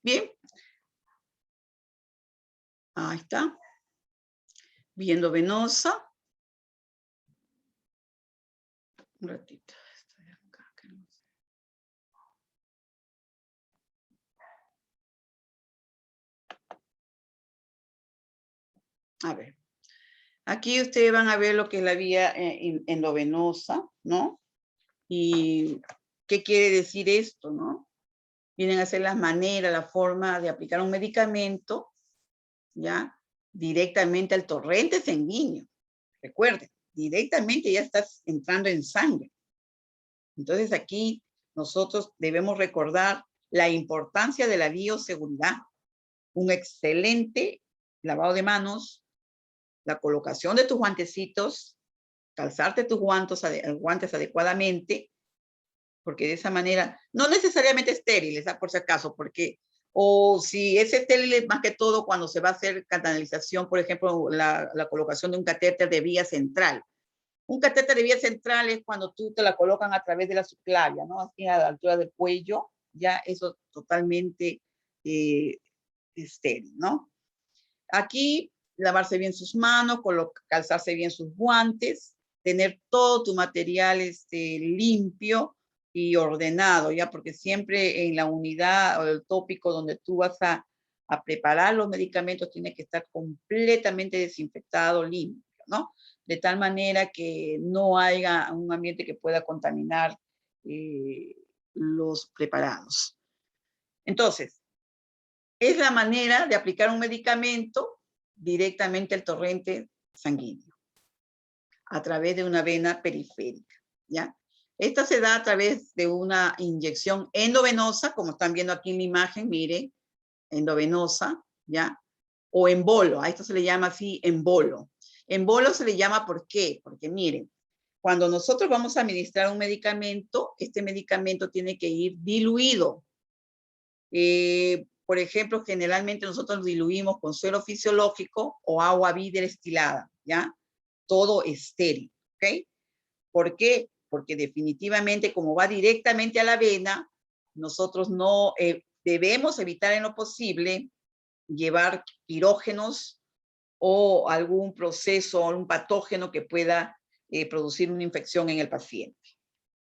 Bien. Ahí está. Vía endovenosa. Un ratito. Estoy acá, que no sé. A ver. Aquí ustedes van a ver lo que es la vía endovenosa, ¿no? Y qué quiere decir esto, ¿no? Vienen a ser las maneras, la forma de aplicar un medicamento, ¿ya? Directamente al torrente sanguíneo. Recuerden, directamente ya estás entrando en sangre. Entonces aquí nosotros debemos recordar la importancia de la bioseguridad, un excelente lavado de manos, la colocación de tus guantecitos, calzarte tus guantes adecuadamente, porque de esa manera, no necesariamente estériles, por si acaso, porque, o si es estéril más que todo cuando se va a hacer canalización, por ejemplo, la colocación de un catéter de vía central. Un catéter de vía central es cuando tú te la colocan a través de la subclavia, ¿no? Así a la altura del cuello, ya eso totalmente estéril, ¿no? Aquí, lavarse bien sus manos, calzarse bien sus guantes, tener todo tu material limpio y ordenado, ¿ya? Porque siempre en la unidad o el tópico donde tú vas a preparar los medicamentos tiene que estar completamente desinfectado, limpio, ¿no? De tal manera que no haya un ambiente que pueda contaminar los preparados. Entonces, es la manera de aplicar un medicamento directamente al torrente sanguíneo, a través de una vena periférica, ¿ya? Esta se da a través de una inyección endovenosa, como están viendo aquí en la imagen, mire, endovenosa, ¿ya? O embolo, a esto se le llama así embolo. Embolo se le llama, ¿por qué? Porque miren, cuando nosotros vamos a administrar un medicamento, este medicamento tiene que ir diluido. Por ejemplo, generalmente nosotros diluimos con suero fisiológico o agua destilada, ¿ya? Todo estéril, ¿ok? ¿Por qué? Porque definitivamente, como va directamente a la vena, nosotros no debemos evitar en lo posible llevar quirógenos o algún proceso o un patógeno que pueda producir una infección en el paciente.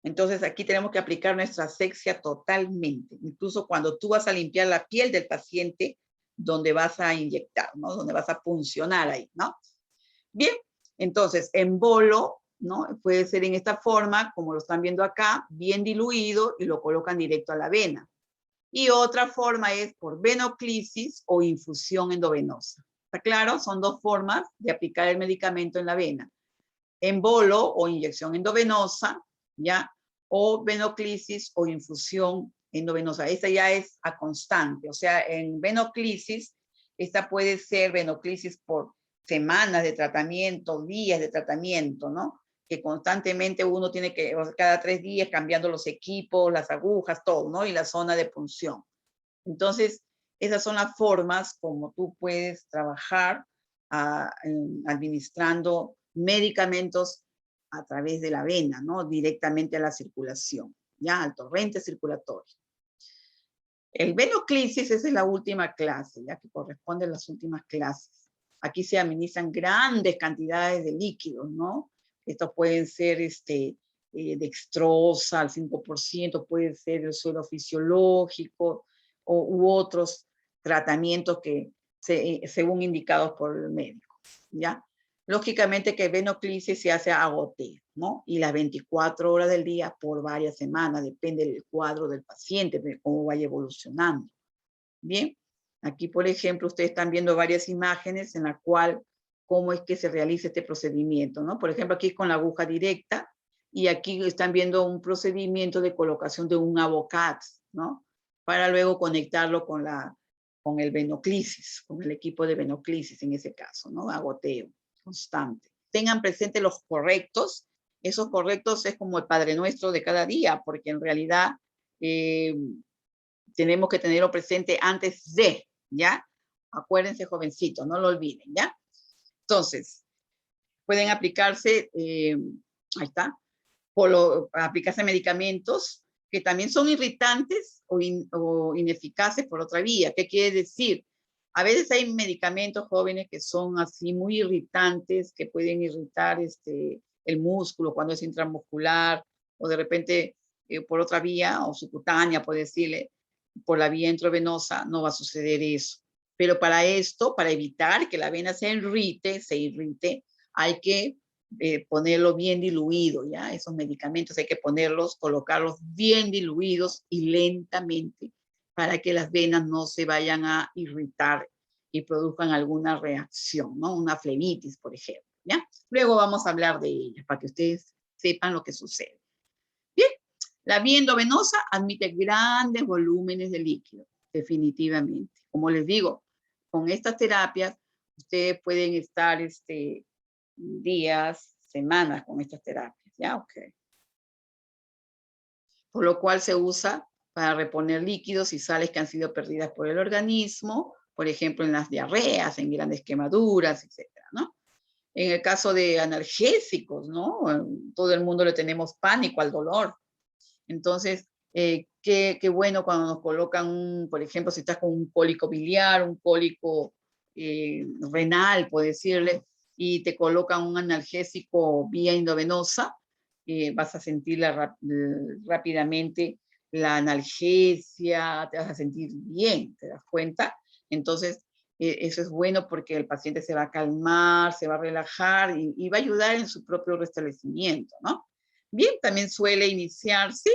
Entonces aquí tenemos que aplicar nuestra asepsia totalmente, incluso cuando tú vas a limpiar la piel del paciente donde vas a inyectar, ¿no? Donde vas a puncionar ahí, ¿no? Bien, entonces embolo, ¿no? Puede ser en esta forma, como lo están viendo acá, bien diluido y lo colocan directo a la vena. Y otra forma es por venoclisis o infusión endovenosa. ¿Está claro? Son dos formas de aplicar el medicamento en la vena. Embolo o inyección endovenosa, ¿ya? O venoclisis o infusión endovenosa. Esta ya es a constante. O sea, en venoclisis, esta puede ser venoclisis por semanas de tratamiento, días de tratamiento, ¿no? Que constantemente uno tiene que, cada 3 días, cambiando los equipos, las agujas, todo, ¿no? Y la zona de punción. Entonces, esas son las formas como tú puedes trabajar administrando medicamentos a través de la vena, ¿no? Directamente a la circulación, ya al torrente circulatorio. El venoclisis es la última clase, ya que corresponde a las últimas clases. Aquí se administran grandes cantidades de líquidos, ¿no? Estos pueden ser dextrosa al 5%, puede ser el suero fisiológico u otros tratamientos que según indicados por el médico, ¿ya? Lógicamente que venoclisis se hace a goteo, ¿no? Y las 24 horas del día por varias semanas, depende del cuadro del paciente, de cómo vaya evolucionando. Bien, aquí por ejemplo ustedes están viendo varias imágenes en la cual cómo es que se realiza este procedimiento, ¿no? Por ejemplo aquí con la aguja directa y aquí están viendo un procedimiento de colocación de un abocat, ¿no? Para luego conectarlo con el venoclisis, con el equipo de venoclisis en ese caso, ¿no? A goteo constante. Tengan presente los correctos. Esos correctos es como el Padre Nuestro de cada día, porque en realidad tenemos que tenerlo presente antes de, ¿ya? Acuérdense, jovencitos, no lo olviden, ¿ya? Entonces, pueden aplicarse, ahí está, aplicarse medicamentos que también son irritantes o ineficaces por otra vía. ¿Qué quiere decir? A veces hay medicamentos jóvenes que son así muy irritantes, que pueden irritar el músculo cuando es intramuscular, o de repente por otra vía, o subcutánea, por decirle, por la vía intravenosa, no va a suceder eso. Pero para esto, para evitar que la vena se irrite, hay que ponerlo bien diluido, ¿ya? Esos medicamentos hay que ponerlos, colocarlos bien diluidos y lentamente para que las venas no se vayan a irritar y produzcan alguna reacción, ¿no? Una flebitis, por ejemplo, ¿ya? Luego vamos a hablar de ellas para que ustedes sepan lo que sucede. Bien, la vía endovenosa admite grandes volúmenes de líquido, definitivamente. Como les digo, con estas terapias, ustedes pueden estar días, semanas con estas terapias, ¿ya? Ok. Por lo cual se usa para reponer líquidos y sales que han sido perdidas por el organismo, por ejemplo, en las diarreas, en grandes quemaduras, etcétera, ¿no? En el caso de analgésicos, ¿no? Todo el mundo le tenemos pánico al dolor. Entonces, qué bueno cuando nos colocan, por ejemplo, si estás con un cólico biliar, un cólico renal, por decirle, y te colocan un analgésico vía endovenosa, vas a sentir rápidamente la analgesia, te vas a sentir bien, ¿te das cuenta? Entonces, eso es bueno porque el paciente se va a calmar, se va a relajar y va a ayudar en su propio restablecimiento, ¿no? Bien, también suele iniciarse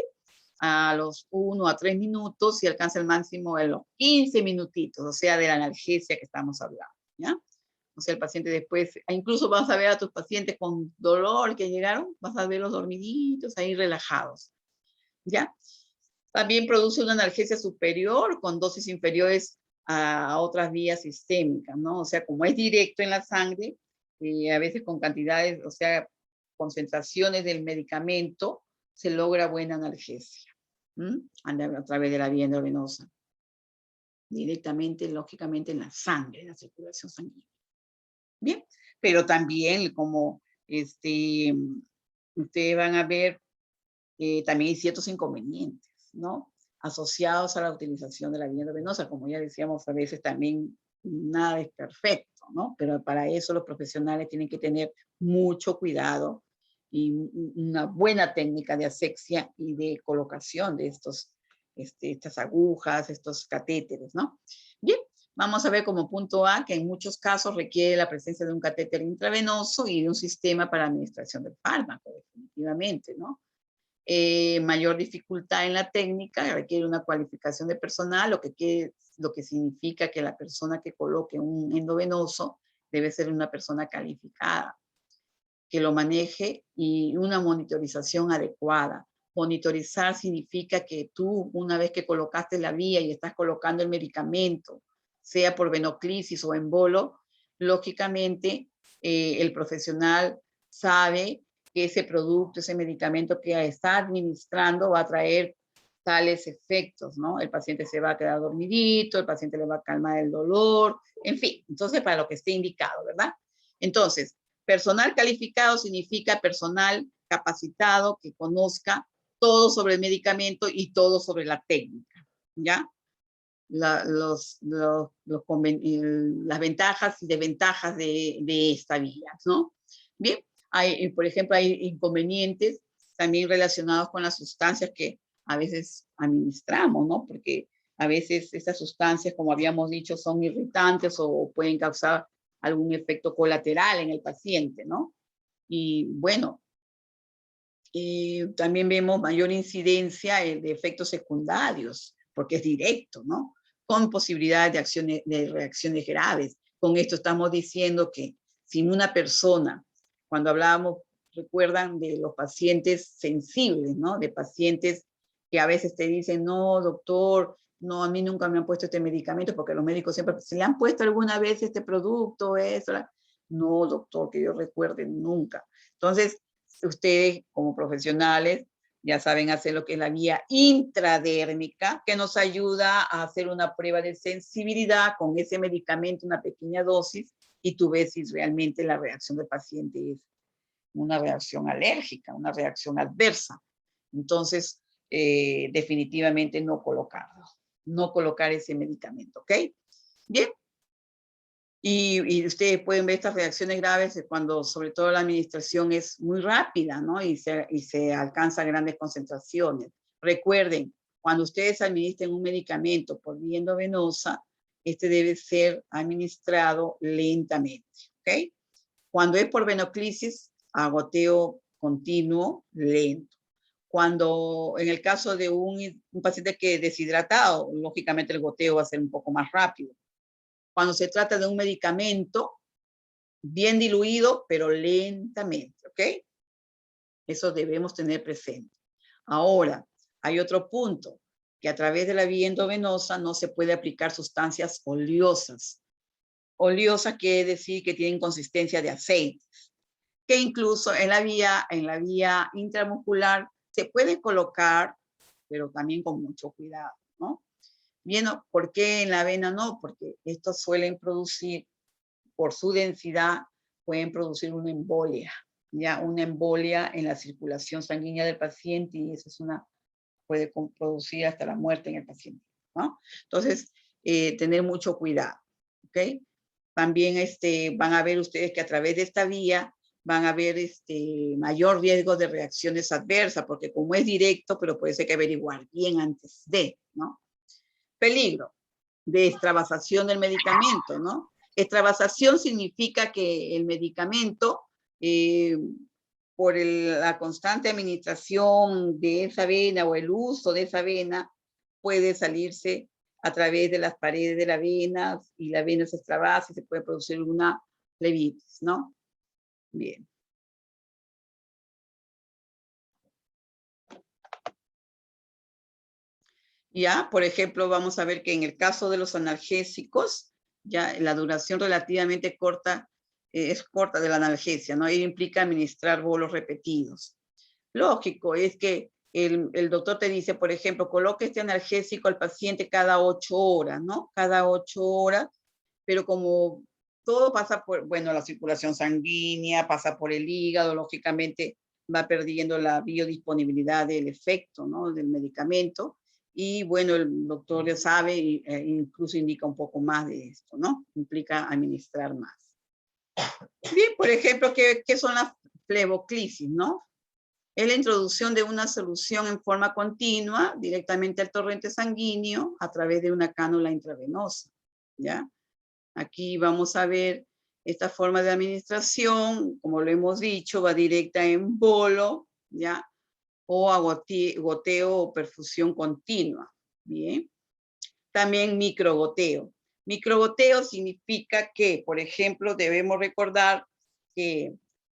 a los 1 a 3 minutos y alcanza el máximo de los 15 minutitos, o sea, de la analgesia que estamos hablando, ¿ya? O sea, el paciente después, incluso vas a ver a tus pacientes con dolor que llegaron, vas a verlos dormiditos, ahí relajados, ¿ya? También produce una analgesia superior con dosis inferiores a otras vías sistémicas, ¿no? O sea, como es directo en la sangre, a veces con cantidades, o sea, concentraciones del medicamento, se logra buena analgesia, a través de la vía endovenosa. Directamente, lógicamente, en la sangre, en la circulación sanguínea. Bien, pero también como ustedes van a ver, también hay ciertos inconvenientes, ¿no? Asociados a la utilización de la vía endovenosa, como ya decíamos, a veces también nada es perfecto, ¿no? Pero para eso los profesionales tienen que tener mucho cuidado y una buena técnica de asepsia y de colocación de estas agujas, estos catéteres, ¿no? Bien, vamos a ver como punto A que en muchos casos requiere la presencia de un catéter intravenoso y de un sistema para administración del fármaco, definitivamente, ¿no? Mayor dificultad en la técnica, requiere una cualificación de personal, lo que significa que la persona que coloque un endovenoso debe ser una persona calificada, que lo maneje y una monitorización adecuada. Monitorizar significa que tú, una vez que colocaste la vía y estás colocando el medicamento, sea por venoclisis o embolo, lógicamente el profesional sabe que ese producto, ese medicamento que está administrando va a traer tales efectos, ¿no? El paciente se va a quedar dormidito, el paciente le va a calmar el dolor, en fin, entonces para lo que esté indicado, ¿verdad? Entonces, personal calificado significa personal capacitado que conozca todo sobre el medicamento y todo sobre la técnica, ¿ya? Las ventajas y desventajas de esta vía, ¿no? Bien, por ejemplo, hay inconvenientes también relacionados con las sustancias que a veces administramos, ¿no? Porque a veces estas sustancias, como habíamos dicho, son irritantes o pueden causar algún efecto colateral en el paciente, ¿no? Y bueno, también vemos mayor incidencia de efectos secundarios, porque es directo, ¿no? Con posibilidades de reacciones graves. Con esto estamos diciendo que si una persona, cuando hablábamos, recuerdan de los pacientes sensibles, ¿no? De pacientes que a veces te dicen, no, doctor, no, a mí nunca me han puesto este medicamento, porque los médicos siempre, ¿se le han puesto alguna vez este producto, eso? No, doctor, que yo recuerde, nunca. Entonces, ustedes como profesionales ya saben hacer lo que es la vía intradérmica, que nos ayuda a hacer una prueba de sensibilidad con ese medicamento, una pequeña dosis, y tú ves si realmente la reacción del paciente es una reacción alérgica, una reacción adversa. Entonces, definitivamente no colocarlo, no colocar ese medicamento, ¿ok? Bien. Y ustedes pueden ver estas reacciones graves cuando sobre todo la administración es muy rápida, ¿no? Y se alcanza grandes concentraciones. Recuerden, cuando ustedes administren un medicamento por vía endovenosa, este debe ser administrado lentamente, ¿ok? Cuando es por venoclisis, a goteo continuo, lento. Cuando, en el caso de un paciente que es deshidratado, lógicamente el goteo va a ser un poco más rápido. Cuando se trata de un medicamento, bien diluido, pero lentamente, ¿ok? Eso debemos tener presente. Ahora, hay otro punto, que a través de la vía endovenosa no se puede aplicar sustancias oleosas. Oleosas quiere decir que tienen consistencia de aceite, que incluso en la vía intramuscular se puede colocar, pero también con mucho cuidado, ¿no? Bien, ¿por qué en la vena no? Porque estos suelen producir, por su densidad, pueden producir una embolia, ya una embolia en la circulación sanguínea del paciente y eso es puede producir hasta la muerte en el paciente, ¿no? Entonces, tener mucho cuidado, ¿ok? También van a ver ustedes que a través de esta vía van a ver mayor riesgo de reacciones adversas, porque como es directo, pero puede ser que averiguar bien antes de, ¿no? Peligro de extravasación del medicamento, ¿no? Extravasación significa que el medicamento, por la constante administración de esa vena o el uso de esa vena, puede salirse a través de las paredes de la vena y la vena se extravasa y se puede producir una flebitis, ¿no? Bien. Ya, por ejemplo, vamos a ver que en el caso de los analgésicos, ya la duración relativamente corta es corta de la analgesia, ¿no? Ello implica administrar bolos repetidos. Lógico, es que el doctor te dice, por ejemplo, coloque este analgésico al paciente cada 8 horas, ¿no? Cada 8 horas, pero como todo pasa por, bueno, la circulación sanguínea, pasa por el hígado, lógicamente va perdiendo la biodisponibilidad del efecto, ¿no? Del medicamento. Y bueno, el doctor ya sabe, incluso indica un poco más de esto, ¿no? Implica administrar más. Bien, por ejemplo, ¿qué son las fleboclisis, no? Es la introducción de una solución en forma continua directamente al torrente sanguíneo a través de una cánula intravenosa, ¿ya? Aquí vamos a ver esta forma de administración, como lo hemos dicho, va directa en bolo, ¿ya? O a goteo o perfusión continua, ¿bien? También microgoteo. Microgoteo significa que, por ejemplo, debemos recordar que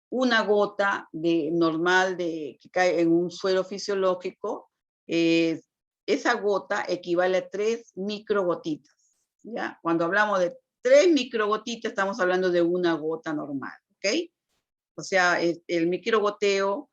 una gota normal que cae en un suelo fisiológico, esa gota equivale a 3 microgotitas, ¿ya? Cuando hablamos de 3 microgotitas, estamos hablando de una gota normal, ¿ok? O sea, el microgoteo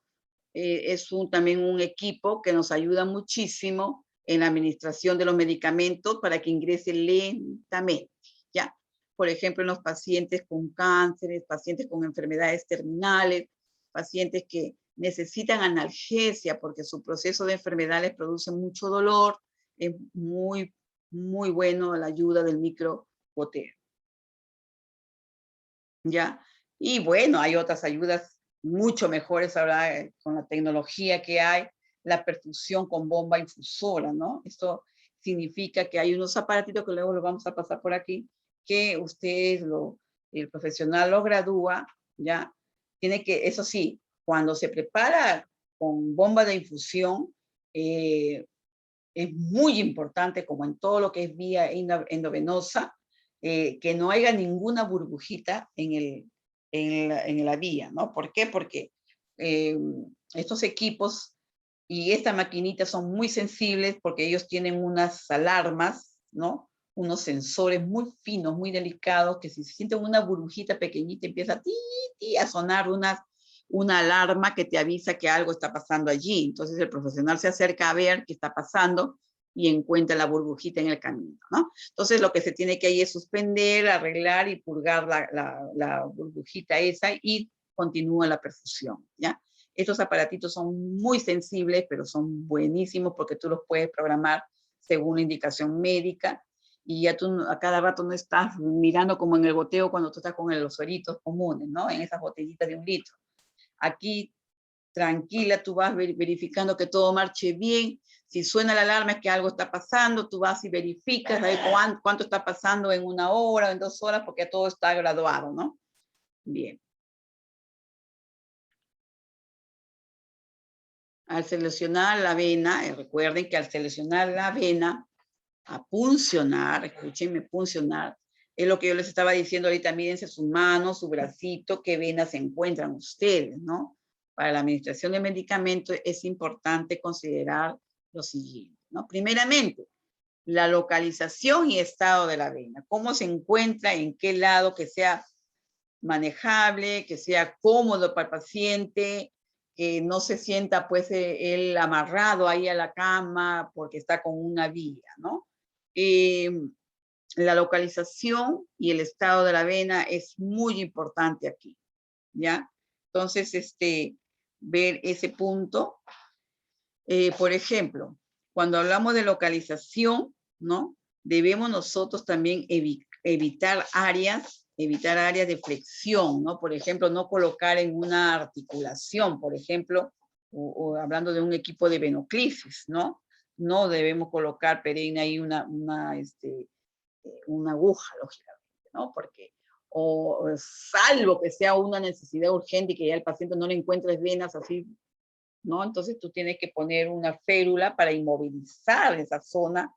es también un equipo que nos ayuda muchísimo en la administración de los medicamentos para que ingrese lentamente, ¿ya? Por ejemplo, en los pacientes con cánceres, pacientes con enfermedades terminales, pacientes que necesitan analgesia porque su proceso de enfermedad les produce mucho dolor, es muy, muy bueno la ayuda del microgoteo, ¿ya? Y bueno, hay otras ayudas mucho mejores ahora con la tecnología que hay, la perfusión con bomba infusora, ¿no? Esto significa que hay unos aparatitos que luego lo vamos a pasar por aquí, que el profesional lo gradúa, ¿ya? Tiene que, eso sí, cuando se prepara con bomba de infusión, es muy importante, como en todo lo que es vía endovenosa, que no haya ninguna burbujita en la vía, ¿no? ¿Por qué? Porque estos equipos y esta maquinita son muy sensibles porque ellos tienen unas alarmas, ¿no? Unos sensores muy finos, muy delicados, que si se sienten una burbujita pequeñita empieza a sonar una alarma que te avisa que algo está pasando allí. Entonces el profesional se acerca a ver qué está pasando y encuentra la burbujita en el camino, ¿no? Entonces lo que se tiene que ahí es suspender, arreglar y purgar la burbujita esa y continúa la perfusión, ¿ya? Estos aparatitos son muy sensibles, pero son buenísimos porque tú los puedes programar según la indicación médica, y ya tú a cada rato no estás mirando como en el goteo cuando tú estás con los sueritos comunes, ¿no? En esas botellitas de 1 litro. Aquí, tranquila, tú vas verificando que todo marche bien. Si suena la alarma es que algo está pasando, tú vas y verificas a ver cuánto está pasando en 1 hora, en 2 horas, porque todo está graduado, ¿no? Bien. Al seleccionar la vena, recuerden que al seleccionar la vena, a puncionar, escúchenme, puncionar, es lo que yo les estaba diciendo ahorita, mírense su mano, su bracito, qué venas se encuentran ustedes, ¿no? Para la administración de medicamentos es importante considerar lo siguiente, ¿no? Primeramente, la localización y estado de la vena, cómo se encuentra, en qué lado, que sea manejable, que sea cómodo para el paciente, que no se sienta pues él amarrado ahí a la cama porque está con una vía, ¿no? La localización y el estado de la vena es muy importante aquí, ¿ya? Entonces, ver ese punto. Por ejemplo, cuando hablamos de localización, ¿no? Debemos nosotros también evitar áreas de flexión, ¿no? Por ejemplo, no colocar en una articulación, por ejemplo, o hablando de un equipo de venoclisis, ¿no? No debemos colocar perenne ahí una aguja, lógicamente, ¿no? Porque, o salvo que sea una necesidad urgente y que ya el paciente no le encuentre venas así, ¿no? Entonces tú tienes que poner una férula para inmovilizar esa zona,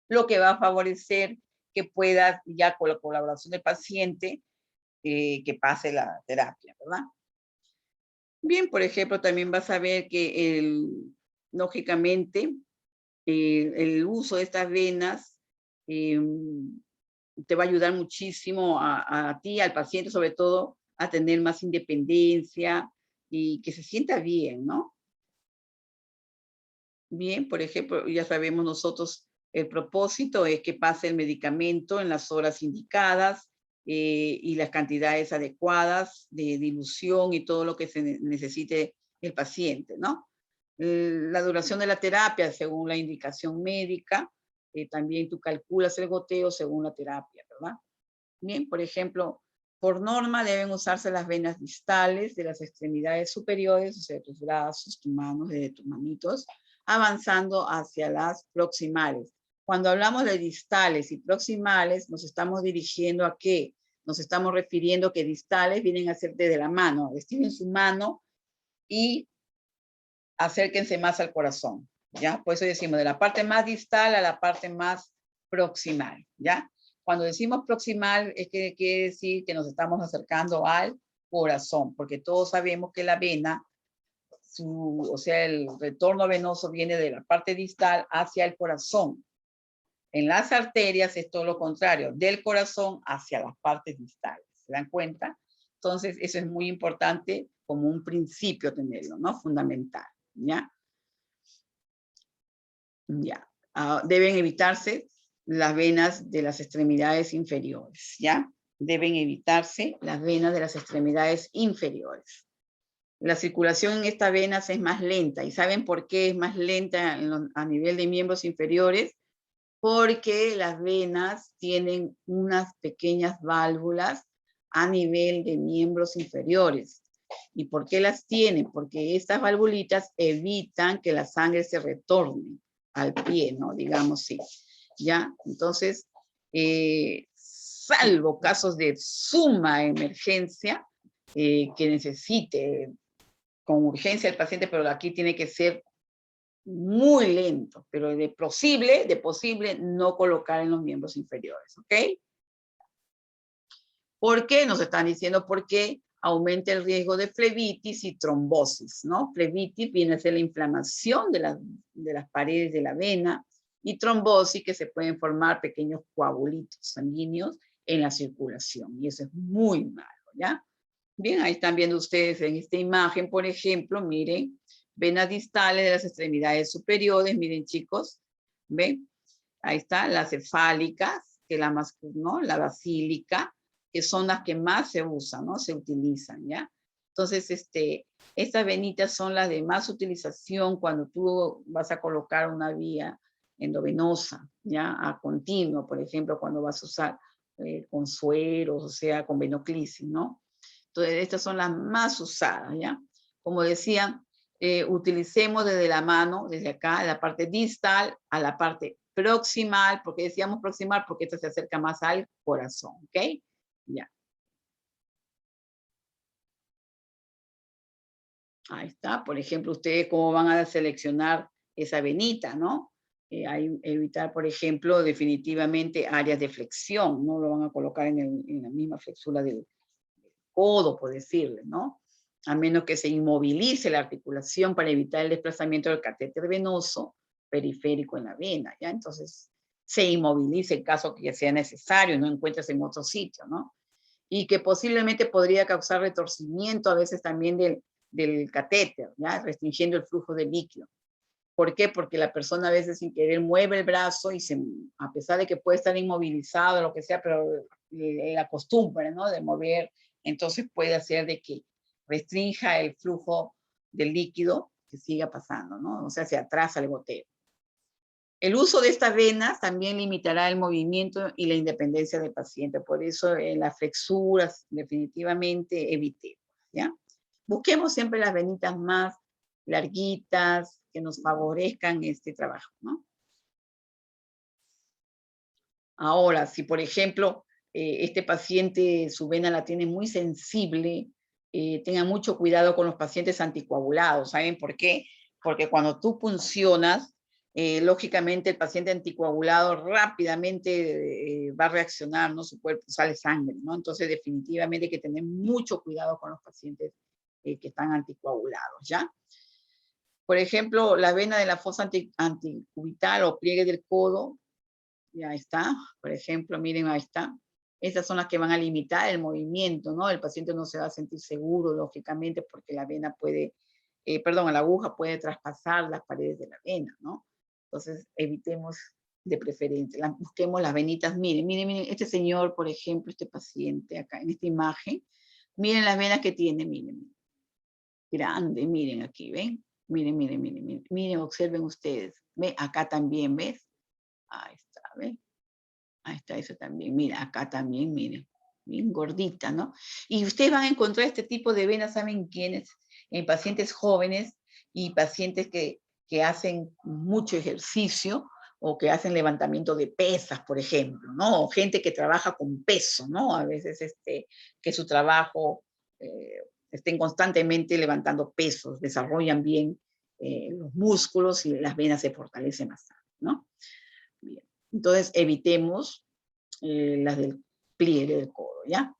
lo que va a favorecer que puedas, ya con la colaboración del paciente, que pase la terapia, ¿verdad? Bien, por ejemplo, también vas a ver que lógicamente el uso de estas venas te va a ayudar muchísimo a ti, al paciente, sobre todo, a tener más independencia y que se sienta bien, ¿no? Bien, por ejemplo, ya sabemos nosotros, el propósito es que pase el medicamento en las horas indicadas y las cantidades adecuadas de dilución y todo lo que se necesite el paciente, ¿no? La duración de la terapia según la indicación médica, también tú calculas el goteo según la terapia, ¿verdad? Bien, por ejemplo, por norma deben usarse las venas distales de las extremidades superiores, o sea, de tus brazos, tus manos, de tus manitos, avanzando hacia las proximales. Cuando hablamos de distales y proximales, nos estamos dirigiendo a qué? Nos estamos refiriendo que distales vienen a ser desde la mano. Estiren su mano y acérquense más al corazón, ¿ya? Por eso decimos de la parte más distal a la parte más proximal, ¿ya? Cuando decimos proximal, es que quiere decir que nos estamos acercando al corazón, porque todos sabemos que la vena, o sea, el retorno venoso viene de la parte distal hacia el corazón. En las arterias es todo lo contrario, del corazón hacia las partes distales. ¿Se dan cuenta? Entonces, eso es muy importante como un principio tenerlo, ¿no? Fundamental, ¿ya? Ya. Deben evitarse las venas de las extremidades inferiores, ¿ya? Deben evitarse las venas de las extremidades inferiores. La circulación en estas venas es más lenta. ¿Y saben por qué es más lenta a nivel de miembros inferiores? Porque las venas tienen unas pequeñas válvulas a nivel de miembros inferiores. ¿Y por qué las tienen? Porque estas valvulitas evitan que la sangre se retorne al pie, ¿no? Digamos, sí. ¿Ya? Entonces, salvo casos de suma emergencia, que necesite con urgencia el paciente, pero aquí tiene que ser muy lento, pero de posible no colocar en los miembros inferiores, ¿ok? ¿Por qué? Nos están diciendo por qué aumenta el riesgo de flebitis y trombosis, ¿no? Flebitis viene a ser la inflamación de las paredes de la vena y trombosis que se pueden formar pequeños coagulitos sanguíneos en la circulación y eso es muy malo, ¿ya? Bien, ahí están viendo ustedes en esta imagen, por ejemplo, miren, venas distales de las extremidades superiores, miren chicos, ¿ven? Ahí está, las cefálicas, que la más, ¿no? La basílica, que son las que más se usan, ¿no? Se utilizan, ¿ya? Entonces, estas venitas son las de más utilización cuando tú vas a colocar una vía endovenosa, ya, a continuo, por ejemplo, cuando vas a usar con sueros, o sea, con venoclisis, ¿no? Entonces, estas son las más usadas, ¿ya? Como decía, utilicemos desde la mano, desde acá, la parte distal a la parte proximal, porque decíamos proximal porque esta se acerca más al corazón, ¿ok? Ya. Ahí está. Por ejemplo, ustedes cómo van a seleccionar esa venita, ¿no? Evitar, por ejemplo, definitivamente áreas de flexión, no lo van a colocar en la misma flexura del codo, por decirle, ¿no? A menos que se inmovilice la articulación para evitar el desplazamiento del catéter venoso periférico en la vena, ¿ya? Entonces, se inmovilice en caso que sea necesario, no encuentres en otro sitio, ¿no? Y que posiblemente podría causar retorcimiento a veces también del catéter, ¿ya? Restringiendo el flujo de líquido. ¿Por qué? Porque la persona a veces sin querer mueve el brazo y a pesar de que puede estar inmovilizado, lo que sea, pero la costumbre, ¿no? De mover, entonces puede hacer de que restrinja el flujo del líquido que siga pasando, ¿no? O sea, se atrasa el goteo. El uso de estas venas también limitará el movimiento y la independencia del paciente. Por eso en las flexuras definitivamente evitemos, ¿ya? Busquemos siempre las venitas más larguitas que nos favorezcan este trabajo, ¿no? Ahora, si por ejemplo este paciente su vena la tiene muy sensible, tengan mucho cuidado con los pacientes anticoagulados. ¿Saben por qué? Porque cuando tú puncionas, lógicamente el paciente anticoagulado rápidamente va a reaccionar, ¿no? Su cuerpo sale sangre, ¿no? Entonces definitivamente hay que tener mucho cuidado con los pacientes que están anticoagulados, ¿ya? Por ejemplo, la vena de la fosa anticubital o pliegue del codo, ya está, por ejemplo, miren, ahí está. Esas son las que van a limitar el movimiento, ¿no? El paciente no se va a sentir seguro, lógicamente, porque la vena puede, la aguja puede traspasar las paredes de la vena, ¿no? Entonces, evitemos de preferencia, busquemos las venitas, miren, miren, miren, este señor, por ejemplo, este paciente acá en esta imagen, miren las venas que tiene, miren, miren. Grande, miren aquí, ¿ven? Miren, miren, miren, miren, miren, observen ustedes. ¿Ven? Acá también, ¿ves? Ahí está, ¿ven? Ahí está eso también. Mira, acá también, miren. Bien gordita, ¿no? Y ustedes van a encontrar este tipo de venas, ¿saben quiénes? En pacientes jóvenes y pacientes que hacen mucho ejercicio o que hacen levantamiento de pesas, por ejemplo, ¿no? O gente que trabaja con peso, ¿no? A veces que su trabajo estén constantemente levantando pesos, desarrollan bien los músculos y las venas se fortalecen más, ¿no? Bien. Entonces, evitemos las del pliegue del codo, ¿ya?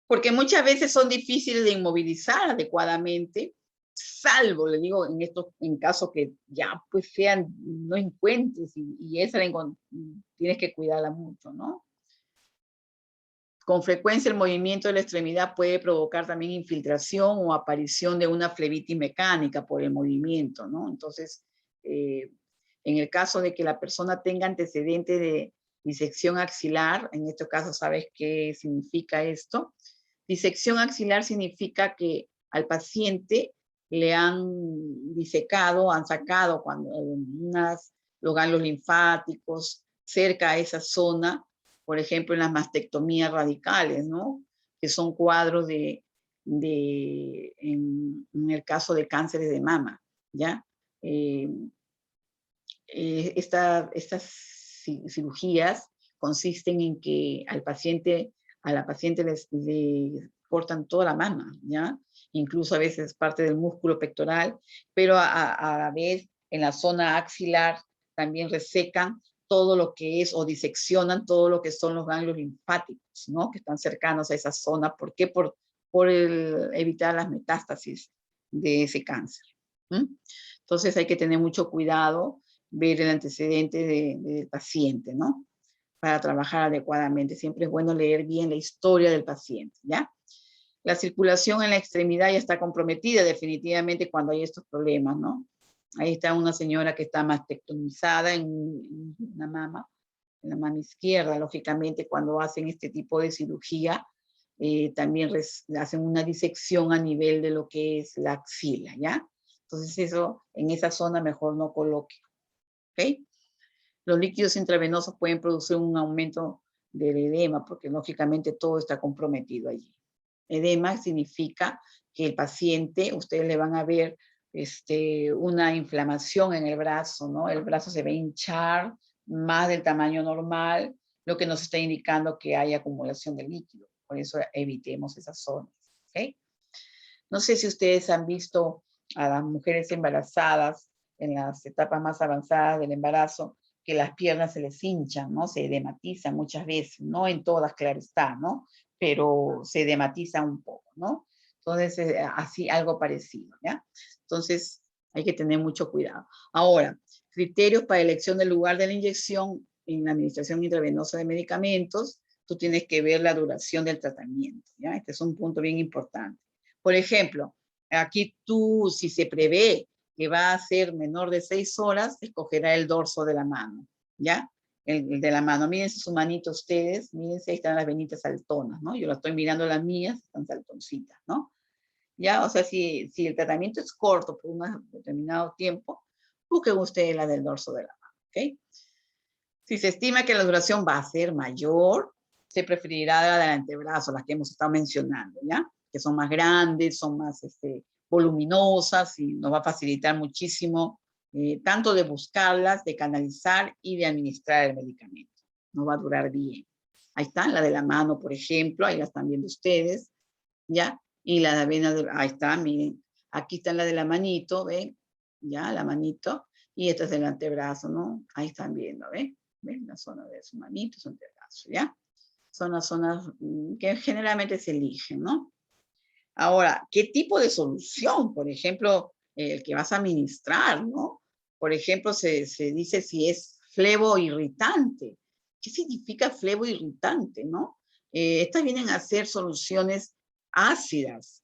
Porque muchas veces son difíciles de inmovilizar adecuadamente, salvo, le digo, en casos que ya pues sean, no encuentres y esa tienes que cuidarla mucho, ¿no? Con frecuencia el movimiento de la extremidad puede provocar también infiltración o aparición de una flebitis mecánica por el movimiento, ¿no? Entonces, en el caso de que la persona tenga antecedentes de disección axilar, en este caso, ¿sabes qué significa esto? Disección axilar significa que al paciente le han disecado, han sacado los ganglios linfáticos cerca a esa zona, por ejemplo, en las mastectomías radicales, ¿no? Que son cuadros en el caso de cánceres de mama, ¿ya? Estas cirugías consisten en que a la paciente le cortan toda la mama, ¿ya? Incluso a veces parte del músculo pectoral, pero a la vez en la zona axilar también resecan todo lo que es, o diseccionan todo lo que son los ganglios linfáticos, ¿no? Que están cercanos a esa zona. ¿Por qué? Por evitar las metástasis de ese cáncer. Entonces hay que tener mucho cuidado, ver el antecedente del paciente, ¿no? Para trabajar adecuadamente. Siempre es bueno leer bien la historia del paciente, ¿ya? La circulación en la extremidad ya está comprometida definitivamente cuando hay estos problemas, ¿no? Ahí está una señora que está mastectomizada en la mama izquierda. Lógicamente, cuando hacen este tipo de cirugía, también hacen una disección a nivel de lo que es la axila, ¿ya? Entonces eso, en esa zona mejor no coloque, ¿ok? Los líquidos intravenosos pueden producir un aumento del edema, porque lógicamente todo está comprometido allí. Edema significa que el paciente, ustedes le van a ver una inflamación en el brazo, ¿no? El brazo se va a hinchar más del tamaño normal, lo que nos está indicando que hay acumulación de líquido. Por eso evitemos esas zonas, ¿ok? No sé si ustedes han visto a las mujeres embarazadas en las etapas más avanzadas del embarazo, que las piernas se les hinchan, ¿no? Se edematizan muchas veces, no en todas, claro está, ¿no? Pero se edematiza un poco, ¿no? Entonces, así algo parecido, ¿ya? Entonces, hay que tener mucho cuidado. Ahora, criterios para elección del lugar de la inyección en la administración intravenosa de medicamentos, tú tienes que ver la duración del tratamiento, ¿ya? Este es un punto bien importante. Por ejemplo, aquí tú, si se prevé que va a ser menor de 6 horas, escogerá el dorso de la mano, ¿ya? El de la mano. Mírense su manito ustedes, mírense, ahí están las venitas saltonas, ¿no? Yo la estoy mirando las mías, están saltoncitas, ¿no? ¿Ya? O sea, si el tratamiento es corto por un determinado tiempo, busquen ustedes la del dorso de la mano, ¿ok? Si se estima que la duración va a ser mayor, se preferirá la del antebrazo, las que hemos estado mencionando, ¿ya? Que son más grandes, son más voluminosas y nos va a facilitar muchísimo tanto de buscarlas, de canalizar y de administrar el medicamento. Nos va a durar bien. Ahí están, la de la mano, por ejemplo, ahí la están viendo ustedes, ¿ya? Y la de avena, ahí está, miren. Aquí está la de la manito, ¿ven? ¿Ya? La manito. Y esta es del antebrazo, ¿no? Ahí están viendo, ¿ven? ¿Ven? La zona de su manito, su antebrazo, ¿ya? Son las zonas que generalmente se eligen, ¿no? Ahora, ¿qué tipo de solución? Por ejemplo, el que vas a administrar, ¿no? Por ejemplo, se dice si es flebo irritante. ¿Qué significa flebo irritante, no? Estas vienen a ser soluciones ácidas,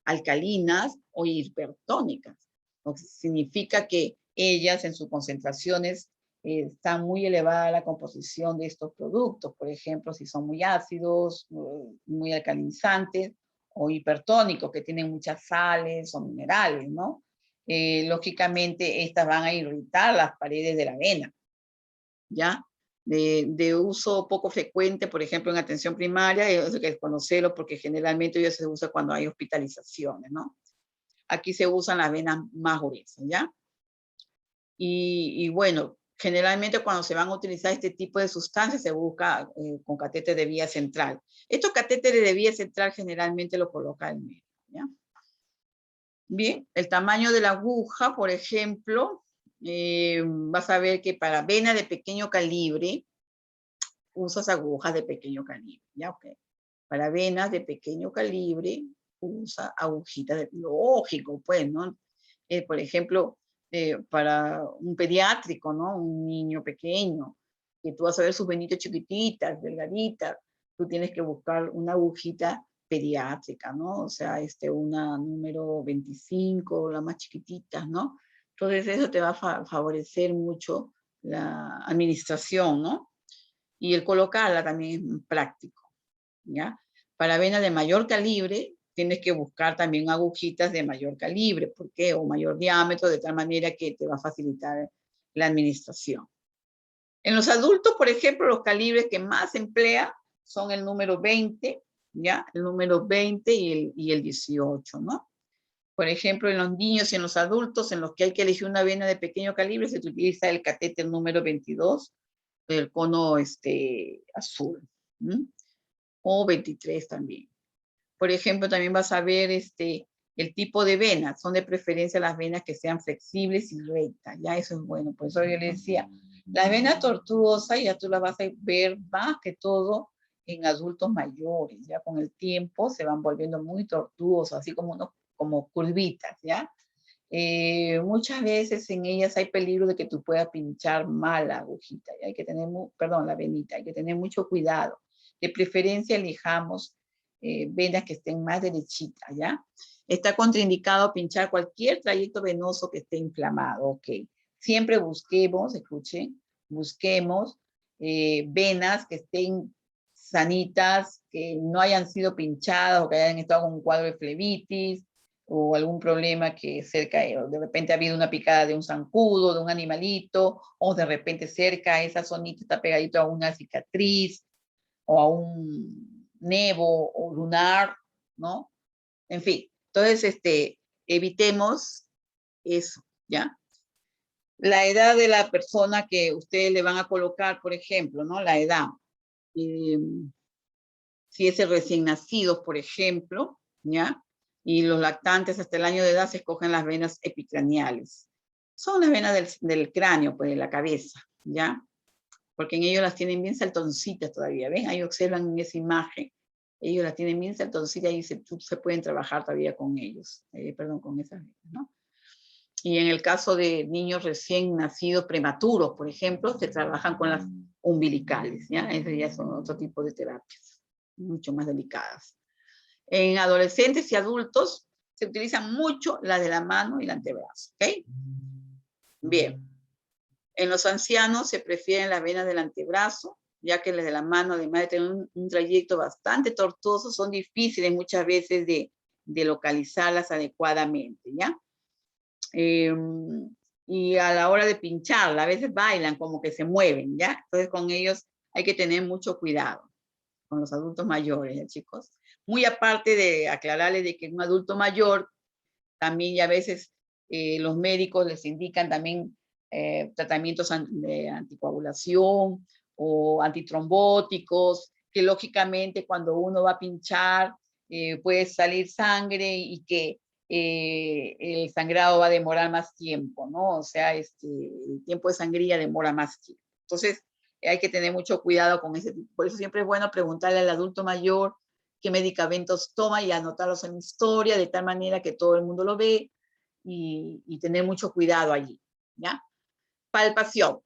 alcalinas o hipertónicas. Lo que significa que ellas en sus concentraciones está muy elevada la composición de estos productos. Por ejemplo, si son muy ácidos, muy alcalinizantes, o hipertónicos, que tienen muchas sales o minerales, ¿no? Lógicamente, estas van a irritar las paredes de la vena, ¿ya? De uso poco frecuente, por ejemplo, en atención primaria, hay que conocerlo porque generalmente ya se usa cuando hay hospitalizaciones, ¿no? Aquí se usan las venas más gruesas, ¿ya? Y bueno, generalmente cuando se van a utilizar este tipo de sustancias se busca con catéter de vía central. Estos catéteres de vía central generalmente lo coloca el médico, ¿ya? Bien, el tamaño de la aguja, por ejemplo, vas a ver que para venas de pequeño calibre, usas agujas de pequeño calibre, ¿ya? Ok. Para venas de pequeño calibre, usa agujitas de, lógico, pues, ¿no? Por ejemplo, para un pediátrico, ¿no? Un niño pequeño, que tú vas a ver sus venitas chiquititas, delgaditas, tú tienes que buscar una agujita pediátrica, ¿no? O sea, una número 25, las más chiquititas, ¿no? Entonces eso te va a favorecer mucho la administración, ¿no? Y el colocarla también es práctico, ¿ya? Para venas de mayor calibre, tienes que buscar también agujitas de mayor calibre, ¿por qué? O mayor diámetro, de tal manera que te va a facilitar la administración. En los adultos, por ejemplo, los calibres que más se emplea son el número 20, ¿ya? El número 20 y el 18, ¿no? Por ejemplo, en los niños y en los adultos, en los que hay que elegir una vena de pequeño calibre, se utiliza el catéter número 22, el cono azul, ¿m? O 23 también. Por ejemplo, también vas a ver el tipo de venas. Son de preferencia las venas que sean flexibles y rectas. Ya eso es bueno. Por eso yo le decía, las venas tortuosas ya tú las vas a ver más que todo en adultos mayores. Ya con el tiempo se van volviendo muy tortuosas, así como curvitas, ¿ya? Muchas veces en ellas hay peligro de que tú puedas pinchar mal la agujita. ¿Ya? Hay que tener, la venita, hay que tener mucho cuidado. De preferencia elijamos venas que estén más derechitas, ¿ya? Está contraindicado pinchar cualquier trayecto venoso que esté inflamado, ok. Siempre busquemos, escuchen, busquemos venas que estén sanitas, que no hayan sido pinchadas o que hayan estado con un cuadro de flebitis o algún problema que cerca, de repente ha habido una picada de un zancudo, de un animalito, o de repente cerca a esa zonita está pegadito a una cicatriz o a un nevo o lunar, ¿no? En fin, entonces evitemos eso, ¿ya? La edad de la persona que ustedes le van a colocar, por ejemplo, ¿no? La edad. Si es el recién nacidos, por ejemplo, ¿ya? Y los lactantes hasta el año de edad se escogen las venas epicraneales. Son las venas del cráneo, pues de la cabeza, ¿ya? Porque en ellos las tienen bien saltoncitas todavía, ¿ven? Ahí observan en esa imagen, ellos las tienen bien saltoncitas y se pueden trabajar todavía con ellos, perdón, con esas venas, ¿no? Y en el caso de niños recién nacidos prematuros, por ejemplo, se trabajan con las umbilicales, ¿ya? Esas ya son otro tipo de terapias, mucho más delicadas. En adolescentes y adultos se utilizan mucho la de la mano y el antebrazo, ¿ok? Bien. En los ancianos se prefieren las venas del antebrazo, ya que las de la mano, además de tener un trayecto bastante tortuoso, son difíciles muchas veces de localizarlas adecuadamente, ¿ya? Y a la hora de pincharla, a veces bailan como que se mueven, ¿ya? Entonces con ellos hay que tener mucho cuidado, con los adultos mayores, ¿ya, chicos? Muy aparte de aclararles de que un adulto mayor, también ya a veces los médicos les indican también tratamientos de anticoagulación o antitrombóticos, que lógicamente cuando uno va a pinchar puede salir sangre y que el sangrado va a demorar más tiempo, ¿no? O sea, el tiempo de sangría demora más tiempo. Entonces, hay que tener mucho cuidado con ese tipo. Por eso siempre es bueno preguntarle al adulto mayor qué medicamentos toma y anotarlos en historia, de tal manera que todo el mundo lo ve y tener mucho cuidado allí, ¿ya? Palpación.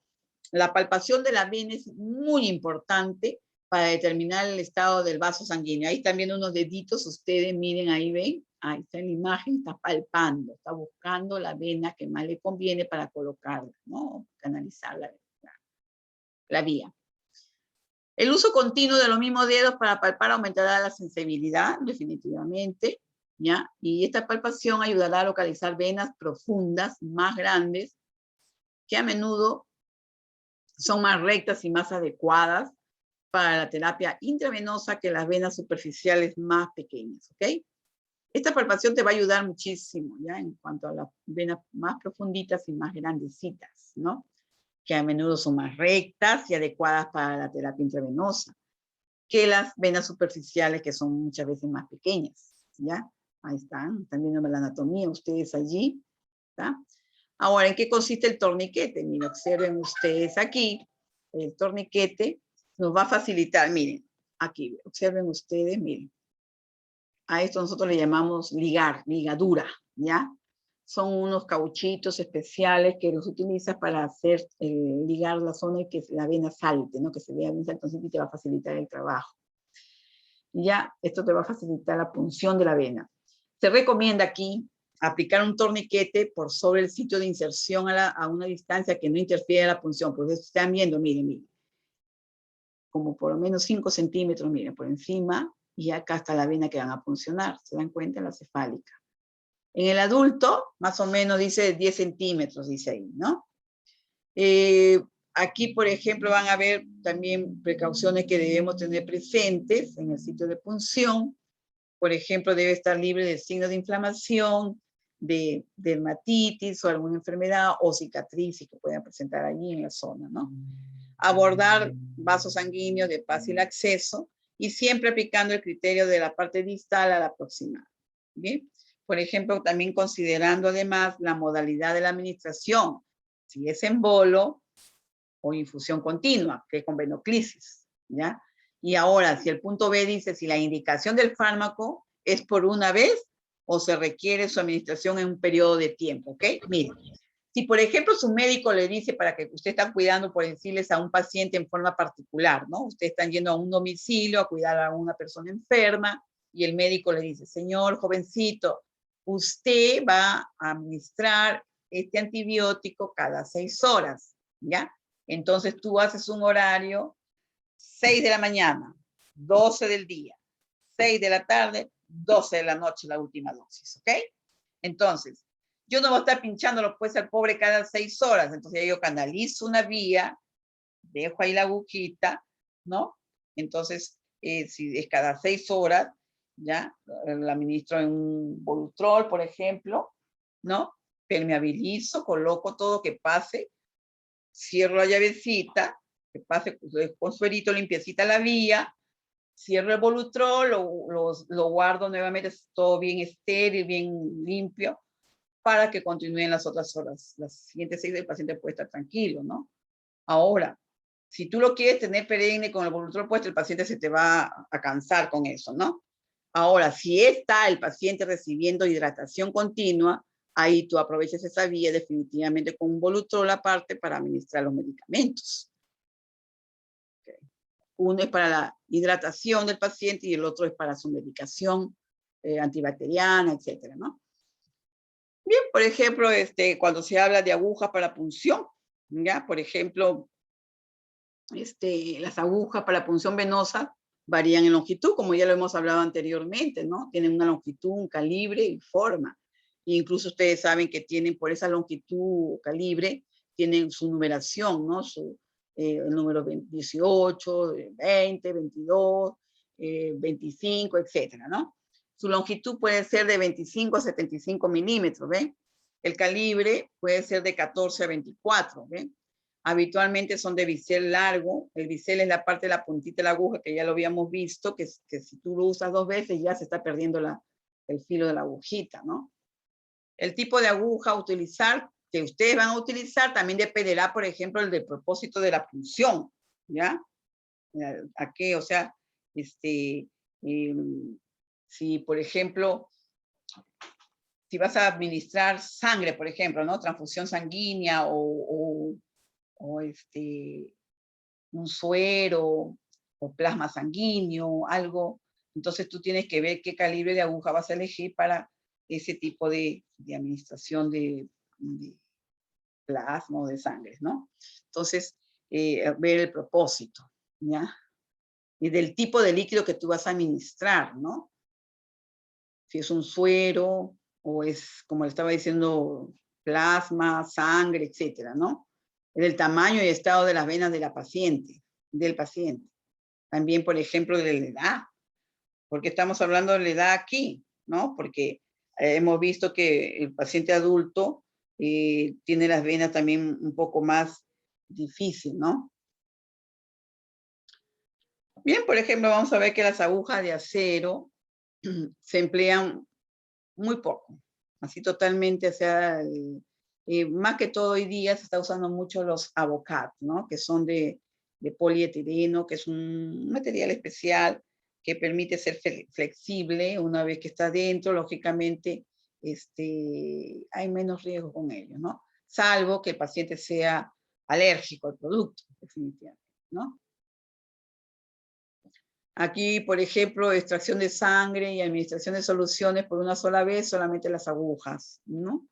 La palpación de la vena es muy importante para determinar el estado del vaso sanguíneo. Ahí están viendo unos deditos, ustedes miren, ahí ven, ahí está en la imagen, está palpando, está buscando la vena que más le conviene para colocarla, ¿no? Canalizar la vía. El uso continuo de los mismos dedos para palpar aumentará la sensibilidad, definitivamente, ¿ya? Y esta palpación ayudará a localizar venas profundas, más grandes, que a menudo son más rectas y más adecuadas para la terapia intravenosa que las venas superficiales más pequeñas, ¿ok? Esta palpación te va a ayudar muchísimo, ¿ya? En cuanto a las venas más profunditas y más grandecitas, ¿no? Que a menudo son más rectas y adecuadas para la terapia intravenosa, que las venas superficiales, que son muchas veces más pequeñas, ¿ya? Ahí están viendo la anatomía ustedes allí, ¿está? Ahora, ¿en qué consiste el torniquete? Miren, observen ustedes aquí, el torniquete nos va a facilitar, miren, aquí, observen ustedes, miren, a esto nosotros le llamamos ligar, ligadura, ¿ya? Son unos cauchitos especiales que los utilizas para hacer, ligar la zona y que la vena salte, ¿no? Que se vea bien saltoncito y te va a facilitar el trabajo. Ya, esto te va a facilitar la punción de la vena. Se recomienda aquí aplicar un torniquete por sobre el sitio de inserción a una distancia que no interfiera la punción. Pues están viendo, miren, miren. Como por lo menos 5 centímetros, miren, por encima, y acá está la vena que van a puncionar. ¿Se dan cuenta? La cefálica. En el adulto, más o menos dice 10 centímetros, dice ahí, ¿no? Aquí, por ejemplo, van a ver también precauciones que debemos tener presentes en el sitio de punción. Por ejemplo, debe estar libre de signos de inflamación, de dermatitis o alguna enfermedad o cicatrices que puedan presentar allí en la zona, ¿no? Abordar vasos sanguíneos de fácil acceso y siempre aplicando el criterio de la parte distal a la proximal. ¿Bien? Por ejemplo, también considerando además la modalidad de la administración, si es en bolo o infusión continua, que es con venoclisis, ¿ya? Y ahora, si el punto B dice si la indicación del fármaco es por una vez o se requiere su administración en un periodo de tiempo, ¿ok? Miren, si por ejemplo su médico le dice para que usted está cuidando, por decirles a un paciente en forma particular, ¿no? Ustedes están yendo a un domicilio a cuidar a una persona enferma y el médico le dice, señor jovencito, usted va a administrar este antibiótico cada 6 horas, ¿ya? Entonces tú haces un horario 6 de la mañana, 12 del día, 6 de la tarde, 12 de la noche, la última dosis, ¿ok? Entonces, yo no voy a estar pinchándolo pues al pobre cada 6 horas, entonces yo canalizo una vía, dejo ahí la agujita, ¿no? Entonces, si es cada 6 horas, ya, la administro en un Volutrol, por ejemplo, ¿no? Permeabilizo, coloco todo que pase, cierro la llavecita, que pase con suerito limpiecita la vía, cierro el Volutrol, lo guardo nuevamente, todo bien estéril, bien limpio, para que continúen las otras horas. Las siguientes 6 el paciente puede estar tranquilo, ¿no? Ahora, si tú lo quieres tener perenne con el Volutrol puesto, el paciente se te va a cansar con eso, ¿no? Ahora, si está el paciente recibiendo hidratación continua, ahí tú aprovechas esa vía definitivamente con un Volutrol aparte para administrar los medicamentos. Okay. Uno es para la hidratación del paciente y el otro es para su medicación antibacteriana, etcétera, ¿no? Bien, por ejemplo, cuando se habla de agujas para punción, ¿ya? Por ejemplo, las agujas para punción venosa varían en longitud, como ya lo hemos hablado anteriormente, ¿no? Tienen una longitud, un calibre y forma. E incluso ustedes saben que tienen, por esa longitud o calibre, tienen su numeración, ¿no? El número 18, 20, 22, 25, etcétera, ¿no? Su longitud puede ser de 25 a 75 milímetros, ¿ven? El calibre puede ser de 14 a 24, ¿ven? Habitualmente son de bisel largo. El bisel es la parte de la puntita de la aguja que ya lo habíamos visto, que si tú lo usas 2 veces ya se está perdiendo el filo de la agujita, ¿no? El tipo de aguja a utilizar, que ustedes van a utilizar, también dependerá, por ejemplo, del propósito de la punción, ¿ya? ¿A qué? O sea, si, por ejemplo, si vas a administrar sangre, por ejemplo, ¿no? Transfusión sanguínea o un suero o plasma sanguíneo, algo. Entonces tú tienes que ver qué calibre de aguja vas a elegir para ese tipo de administración de plasma o de sangre, ¿no? Entonces, ver el propósito, ¿ya? Y del tipo de líquido que tú vas a administrar, ¿no? Si es un suero o es, como le estaba diciendo, plasma, sangre, etcétera, ¿no? Del tamaño y estado de las venas de la paciente, del paciente. También, por ejemplo, de la edad. ¿Por qué estamos hablando de la edad aquí? ¿No? Porque hemos visto que el paciente adulto tiene las venas también un poco más difícil, ¿no? Bien, por ejemplo, vamos a ver que las agujas de acero se emplean muy poco, así totalmente, o sea, más que todo hoy día se está usando mucho los avocat, ¿no? Que son de polietileno, que es un material especial que permite ser flexible una vez que está dentro, lógicamente, hay menos riesgo con ellos, ¿no? Salvo que el paciente sea alérgico al producto, definitivamente, ¿no? Aquí, por ejemplo, extracción de sangre y administración de soluciones por una sola vez, solamente las agujas, ¿no?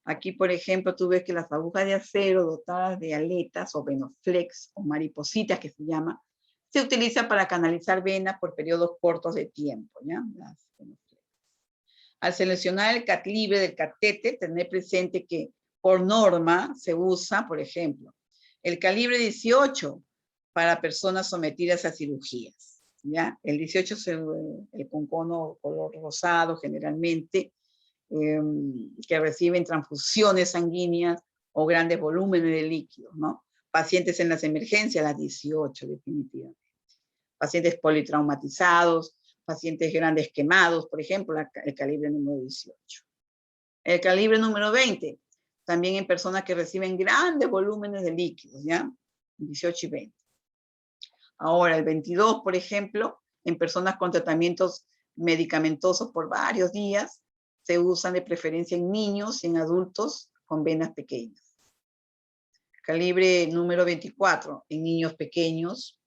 Aquí, por ejemplo, tú ves que las agujas de acero dotadas de aletas o venoflex o maripositas que se llama, se utilizan para canalizar venas por periodos cortos de tiempo, ¿ya? Al seleccionar el calibre del catéter, tener presente que por norma se usa, por ejemplo, el calibre 18 para personas sometidas a cirugías. ¿Ya? El 18 es el concono color rosado generalmente, que reciben transfusiones sanguíneas o grandes volúmenes de líquidos, ¿no? Pacientes en las emergencias, las 18 definitivamente. Pacientes politraumatizados, pacientes grandes quemados, por ejemplo, el calibre número 18. El calibre número 20, también en personas que reciben grandes volúmenes de líquidos, ¿ya? 18 y 20. Ahora, el 22, por ejemplo, en personas con tratamientos medicamentosos por varios días, se usan de preferencia en niños y en adultos con venas pequeñas. Calibre número 24, en niños pequeños,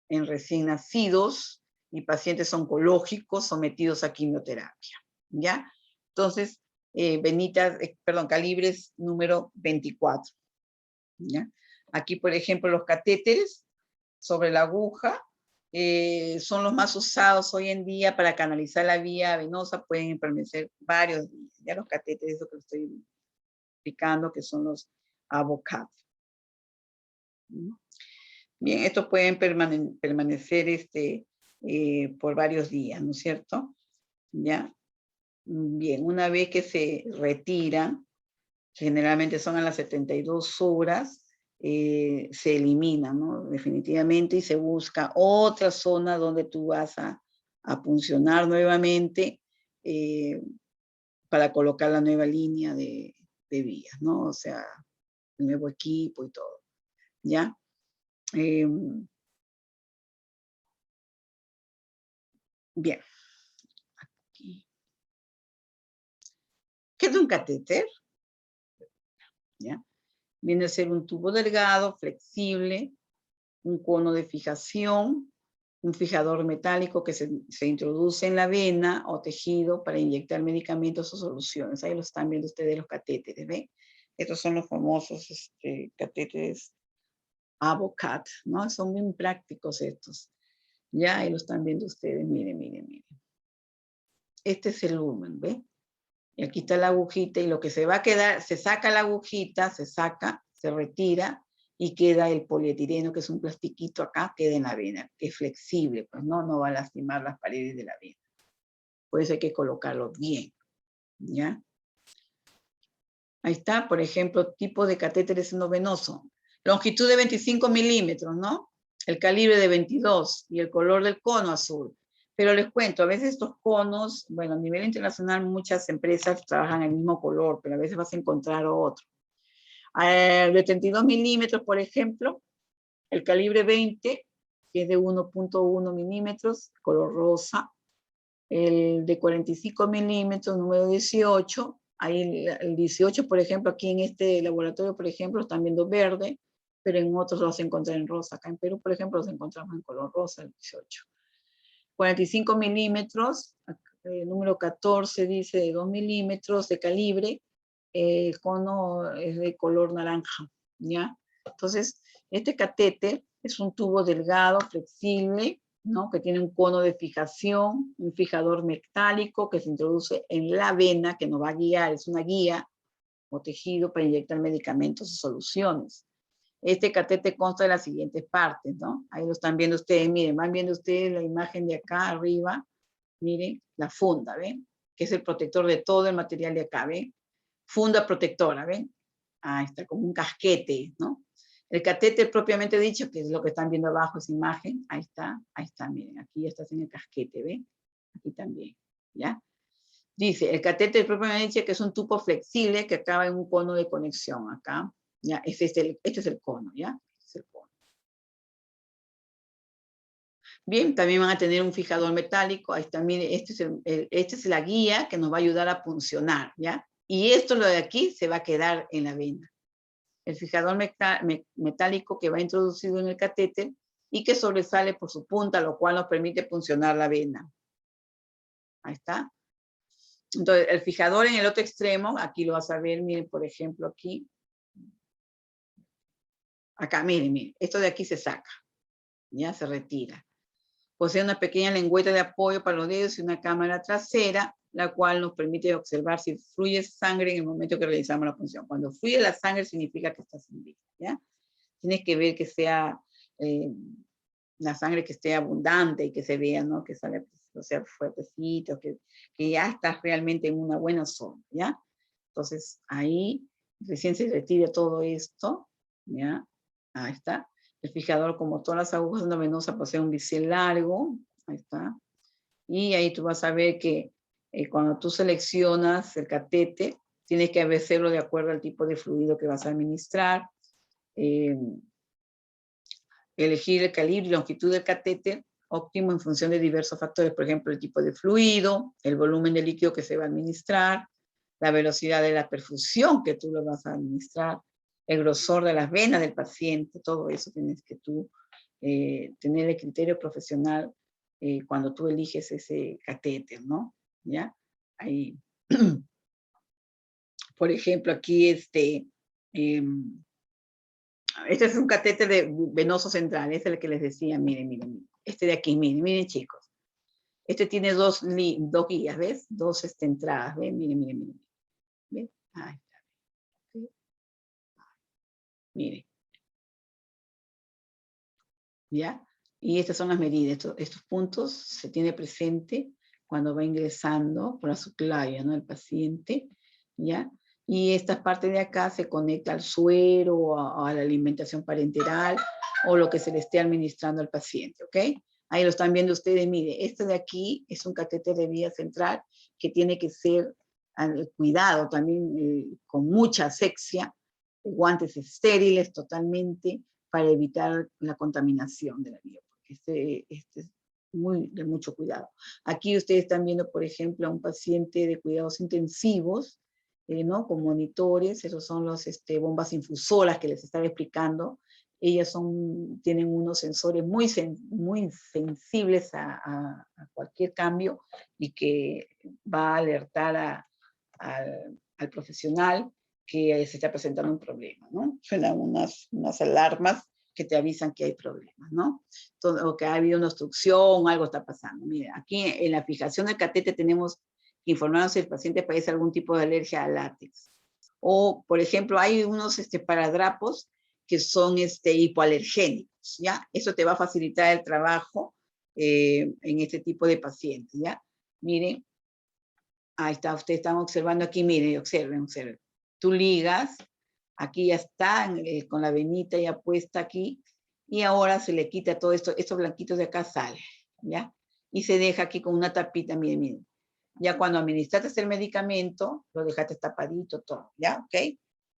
en recién nacidos y pacientes oncológicos sometidos a quimioterapia, ¿ya? Entonces, calibres número 24, ¿ya? Aquí, por ejemplo, los catéteres sobre la aguja, son los más usados hoy en día para canalizar la vía venosa, pueden permanecer varios días. Ya los catéteres, eso que estoy explicando, que son los AVOCAT. Bien, estos pueden permanecer por varios días, ¿no es cierto? ¿Ya? Bien, una vez que se retiran, generalmente son a las 72 horas, se eliminan, ¿no? Definitivamente, y se busca otra zona donde tú vas a puncionar nuevamente para colocar la nueva línea de vías, ¿no? O sea, el nuevo equipo y todo, ¿ya? Bien. Aquí. ¿Qué es un catéter? ¿Ya? Viene a ser un tubo delgado, flexible, un cono de fijación, un fijador metálico que se introduce en la vena o tejido para inyectar medicamentos o soluciones. Ahí lo están viendo ustedes los catéteres, ¿ven? Estos son los famosos catéteres AVOCAT, ¿no? Son muy prácticos estos. Ya, ahí lo están viendo ustedes, miren, miren, miren. Este es el lumen, ¿ve? Y aquí está la agujita y lo que se va a quedar, se saca la agujita, se saca, se retira y queda el polietileno, que es un plastiquito acá, queda en la vena, que es flexible, pues no va a lastimar las paredes de la vena. Por eso hay que colocarlo bien, ¿ya? Ahí está, por ejemplo, tipo de catéter endovenoso. Longitud de 25 milímetros, ¿no? El calibre de 22 y el color del cono azul. Pero les cuento, a veces estos conos, bueno, a nivel internacional muchas empresas trabajan el mismo color, pero a veces vas a encontrar otro. De 32 milímetros, por ejemplo, el calibre 20, que es de 1.1 milímetros, color rosa. El de 45 milímetros, número 18, ahí el 18, por ejemplo, aquí en este laboratorio, por ejemplo, están viendo verde, pero en otros los encontré en rosa. Acá en Perú, por ejemplo, los encontramos en color rosa, el 18. 45 milímetros, número 14 dice de 2 milímetros de calibre, el cono es de color naranja, ¿ya? Entonces, este catéter es un tubo delgado, flexible, ¿no? Que tiene un cono de fijación, un fijador metálico que se introduce en la vena, que nos va a guiar, es una guía o tejido para inyectar medicamentos o soluciones. Este catéter consta de las siguientes partes, ¿no? Ahí lo están viendo ustedes, miren, van viendo ustedes la imagen de acá arriba, miren, la funda, ¿ven? Que es el protector de todo el material de acá, ¿ven? Funda protectora, ¿ven? Ahí está, como un casquete, ¿no? El catéter propiamente dicho, que es lo que están viendo abajo, esa imagen, ahí está, miren, aquí ya está en el casquete, ¿ven? Aquí también, ¿ya? Dice, el catéter propiamente dicho que es un tubo flexible que acaba en un cono de conexión acá, ¿ya? Este es el cono, ¿ya? Este es el cono. Bien, también van a tener un fijador metálico, ahí está, miren, esta es la guía que nos va a ayudar a puncionar, ¿ya? Y esto, lo de aquí, se va a quedar en la vena. El fijador metálico que va introducido en el catéter y que sobresale por su punta, lo cual nos permite puncionar la vena. Ahí está. Entonces, el fijador en el otro extremo, aquí lo vas a ver, miren, por ejemplo, aquí. Acá, miren, miren, esto de aquí se saca, ya se retira. Posee una pequeña lengüeta de apoyo para los dedos y una cámara trasera, la cual nos permite observar si fluye sangre en el momento que realizamos la punción. Cuando fluye la sangre significa que está sin vida, ¿ya? Tienes que ver que sea la sangre que esté abundante y que se vea, ¿no? Que sale, o sea, fuertecito, que ya estás realmente en una buena zona, ¿ya? Entonces, ahí recién se retira todo esto, ¿ya? Ahí está. El fijador, como todas las agujas endovenosas, posee un bisel largo, ahí está. Y ahí tú vas a ver que cuando tú seleccionas el catéter, tienes que hacerlo de acuerdo al tipo de fluido que vas a administrar. Elegir el calibre y longitud del catéter óptimo en función de diversos factores, por ejemplo, el tipo de fluido, el volumen de líquido que se va a administrar, la velocidad de la perfusión que tú lo vas a administrar, el grosor de las venas del paciente, todo eso tienes que tú tener el criterio profesional cuando tú eliges ese catéter, ¿no? ¿Ya? Ahí, por ejemplo, aquí este es un catéter venoso central, es el que les decía, miren, miren, Este de aquí, miren, miren chicos. Este tiene dos guías, ¿ves? Dos entradas, ¿ven? Miren, miren, miren. ¿Ven? Ahí está. ¿Sí? Miren. ¿Ya? Y estas son las medidas. Estos puntos se tiene presente cuando va ingresando por la subclavia, ¿no? El paciente, ¿ya? Y esta parte de acá se conecta al suero o a la alimentación parenteral o lo que se le esté administrando al paciente, ¿ok? Ahí lo están viendo ustedes, mire, este de aquí es un catéter de vía central que tiene que ser cuidado también con mucha asepsia, guantes estériles totalmente para evitar la contaminación de la vía, porque este es de mucho cuidado. Aquí ustedes están viendo, por ejemplo, a un paciente de cuidados intensivos, ¿no? Con monitores, esos son los bombas infusoras que les estaba explicando. Ellas tienen unos sensores muy sensibles a cualquier cambio y que va a alertar al profesional que se está presentando un problema, ¿no? Suenan unas alarmas que te avisan que hay problemas, ¿no? O que ha habido una obstrucción, algo está pasando. Mira, aquí en la fijación del catéter tenemos que informarnos si el paciente padece algún tipo de alergia al látex. O, por ejemplo, hay unos paradrapos que son hipoalergénicos, ¿ya? Eso te va a facilitar el trabajo en este tipo de pacientes, ¿ya? Miren, ahí está, ustedes están observando aquí, miren, observen. Tú ligas, aquí ya está, con la venita ya puesta aquí, y ahora se le quita todo esto, estos blanquitos de acá sale, ¿ya? Y se deja aquí con una tapita, miren. Ya cuando administraste el medicamento, lo dejaste tapadito todo, ¿ya? ¿Ok?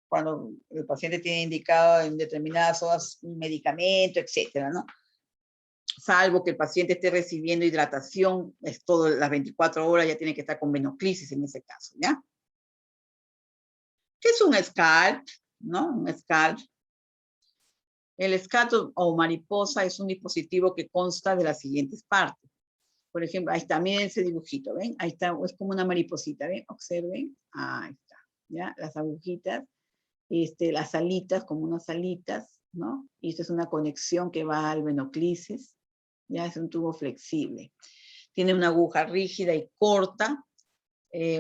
Cuando el paciente tiene indicado en determinadas horas un medicamento, etcétera, ¿no? Salvo que el paciente esté recibiendo hidratación, es todo las 24 horas, ya tiene que estar con venoclisis en ese caso, ¿ya? ¿Qué es un scalp? ¿No? Un scalp. El scalp o mariposa es un dispositivo que consta de las siguientes partes. Por ejemplo, ahí está, miren ese dibujito, ¿ven? Ahí está, es como una mariposita, ¿ven? Observen, ahí está, ¿ya? Las agujitas, las alitas, como unas alitas, ¿no? Y esto es una conexión que va al venoclisis, ¿ya? Es un tubo flexible. Tiene una aguja rígida y corta,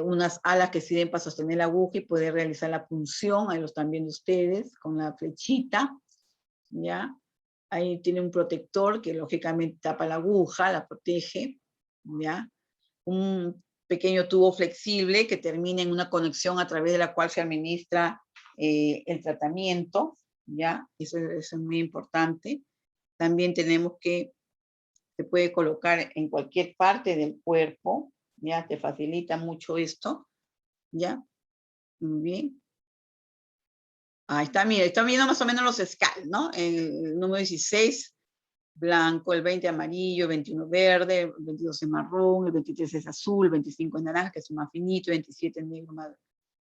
unas alas que sirven para sostener la aguja y poder realizar la punción, ahí lo están viendo ustedes, con la flechita, ¿ya? Ahí tiene un protector que lógicamente tapa la aguja, la protege, ¿ya? Un pequeño tubo flexible que termina en una conexión a través de la cual se administra el tratamiento, ¿ya? Eso es muy importante. También tenemos que se puede colocar en cualquier parte del cuerpo, ¿ya? Te facilita mucho esto, ¿ya? Muy bien. Ahí está, mira, está viendo más o menos los scales, ¿no? El número 16, blanco, el 20 amarillo, el 21 verde, el 22 es marrón, el 23 es azul, el 25 es naranja, que es más finito, el 27 es negro,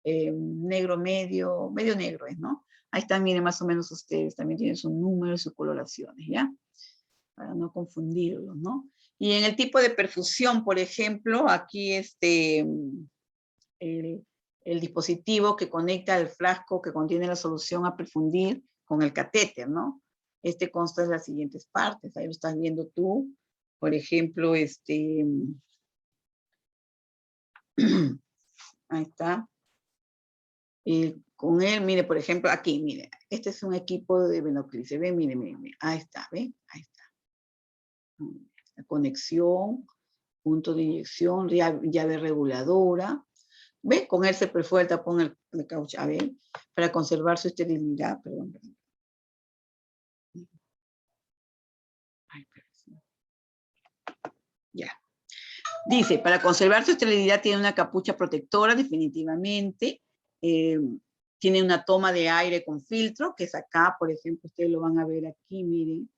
negro medio negro es, ¿no? Ahí están, miren, más o menos ustedes, también tienen su número y sus coloraciones, ¿ya? Para no confundirlos, ¿no? Y en el tipo de perfusión, por ejemplo, aquí el dispositivo que conecta el frasco que contiene la solución a perfundir con el catéter, ¿no? Este consta de las siguientes partes, ahí lo estás viendo tú, por ejemplo, ahí está. Con él, mire, por ejemplo, aquí, mire, este es un equipo de venoclisis, ven, mire, ahí está, ¿ven? Ahí está. La conexión, punto de inyección, llave reguladora. ¿Ve? Con él se perfora el tapón de caucho, a ver, para conservar su esterilidad, perdón. Ay, perdón. Ya. Dice, para conservar su esterilidad tiene una capucha protectora, definitivamente. Tiene una toma de aire con filtro, que es acá, por ejemplo, ustedes lo van a ver aquí, miren.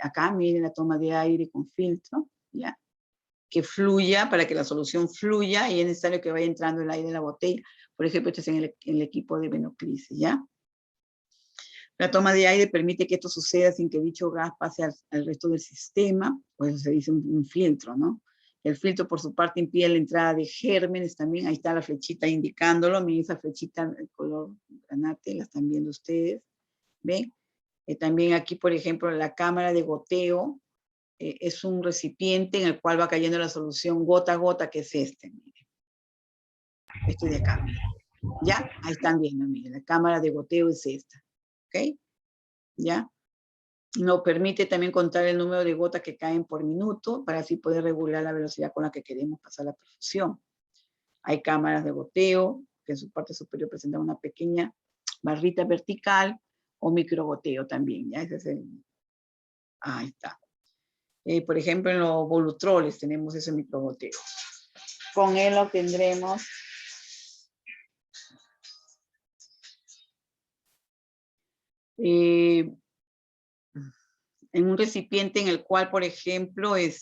Acá, miren la toma de aire con filtro, ¿ya? Que fluya, para que la solución fluya, y es necesario que vaya entrando el aire en la botella. Por ejemplo, esto es en el equipo de venoclisis, ¿ya? La toma de aire permite que esto suceda sin que dicho gas pase al resto del sistema, por eso se dice un filtro, ¿no? El filtro, por su parte, impide la entrada de gérmenes también. Ahí está la flechita indicándolo. Miren esa flechita de color granate, la están viendo ustedes. ¿Ven? También aquí, por ejemplo, la cámara de goteo es un recipiente en el cual va cayendo la solución gota a gota, que es este, miren. Este de acá, miren. ¿Ya? Ahí están viendo, miren, la cámara de goteo es esta. ¿Ok? ¿Ya? Nos permite también contar el número de gotas que caen por minuto para así poder regular la velocidad con la que queremos pasar la perfusión. Hay cámaras de goteo que en su parte superior presentan una pequeña barrita vertical o microgoteo también. ¿Ya? Ese es ahí está. Por ejemplo, en los volutroles tenemos ese microgoteo. Con él obtendremos en un recipiente en el cual, por ejemplo, en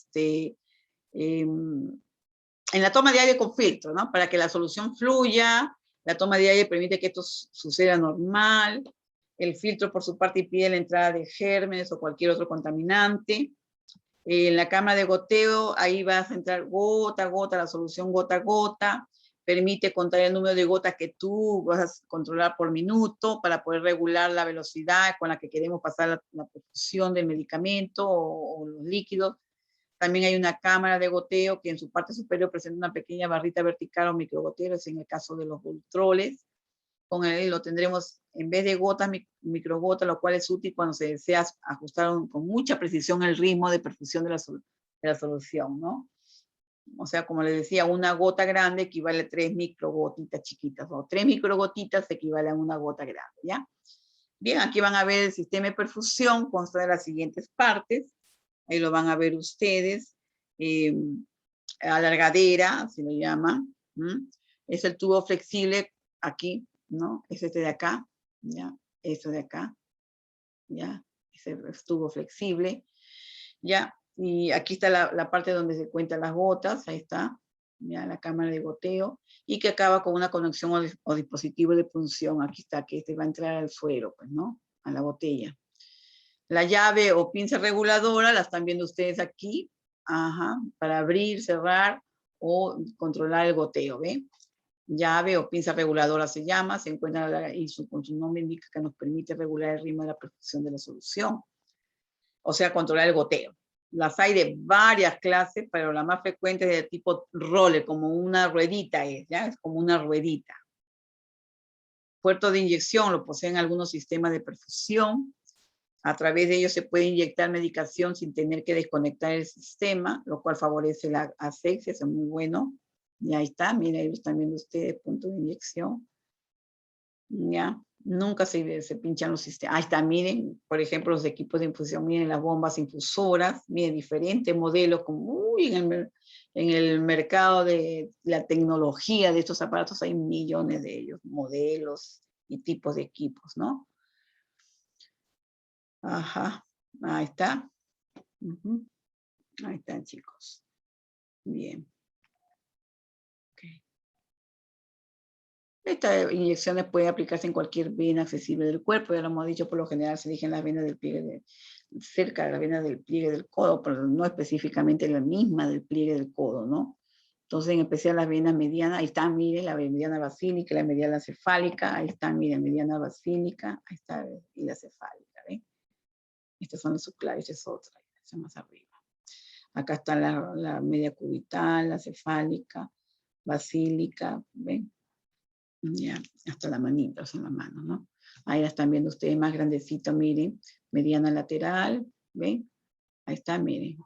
la toma de aire con filtro, ¿no? Para que la solución fluya, la toma de aire permite que esto suceda normal, el filtro por su parte impide la entrada de gérmenes o cualquier otro contaminante. En la cámara de goteo, ahí vas a entrar gota a gota, la solución gota a gota, permite contar el número de gotas que tú vas a controlar por minuto para poder regular la velocidad con la que queremos pasar la perfusión del medicamento o los líquidos. También hay una cámara de goteo que en su parte superior presenta una pequeña barrita vertical o microgoteros en el caso de los Voltroles. Con él lo tendremos en vez de gotas, microgotas, lo cual es útil cuando se desea ajustar con mucha precisión el ritmo de perfusión de la solución, ¿no? O sea, como les decía, una gota grande equivale a 3 microgotitas chiquitas, o 3 microgotitas equivale a una gota grande, ¿ya? Bien, aquí van a ver el sistema de perfusión, consta de las siguientes partes. Ahí lo van a ver ustedes. Alargadera, así lo llaman. Es el tubo flexible aquí, ¿no? Es este de acá, ¿ya? Esto de acá, ¿ya? Es el tubo flexible, ¿ya? Y aquí está la parte donde se cuentan las gotas, ahí está, ¿ya? La cámara de goteo, y que acaba con una conexión o dispositivo de punción. Aquí está, que este va a entrar al suero, pues, ¿no? A la botella. La llave o pinza reguladora, la están viendo ustedes aquí, ajá, para abrir, cerrar o controlar el goteo, ¿ven? Llave o pinza reguladora se llama, se encuentra y con su nombre indica que nos permite regular el ritmo de la perfusión de la solución, o sea, controlar el goteo. Las hay de varias clases, pero la más frecuente es de tipo roller, como una ruedita ¿ya? Es como una ruedita. Puerto de inyección lo poseen algunos sistemas de perfusión. A través de ellos se puede inyectar medicación sin tener que desconectar el sistema, lo cual favorece la asepsia, es muy bueno. Y ahí está, miren, ahí lo están viendo ustedes, punto de inyección. Ya, nunca se pinchan los sistemas. Ahí está, miren, por ejemplo, los equipos de infusión, miren las bombas infusoras, miren, diferentes modelos, como en el mercado de la tecnología de estos aparatos hay millones de ellos, modelos y tipos de equipos, ¿no? Ajá, ahí está. Ahí están, chicos. Bien. Okay. Estas inyecciones pueden aplicarse en cualquier vena accesible del cuerpo. Ya lo hemos dicho, por lo general se eligen las venas del pliegue, cerca de la vena del pliegue del codo, pero no específicamente la misma del pliegue del codo, ¿no? Entonces, en especial las venas medianas, ahí están, miren, la mediana basílica, la mediana cefálica, ahí están, miren, mediana basílica, ahí está, y la cefálica, ¿ven? Estas son las subclaves, esta es otra, esta más arriba. Acá está la media cubital, la cefálica, basílica, ¿ven? Ya, hasta la manita, o sea, la mano, ¿no? Ahí la están viendo ustedes más grandecito, miren, mediana lateral, ¿ven? Ahí está, miren.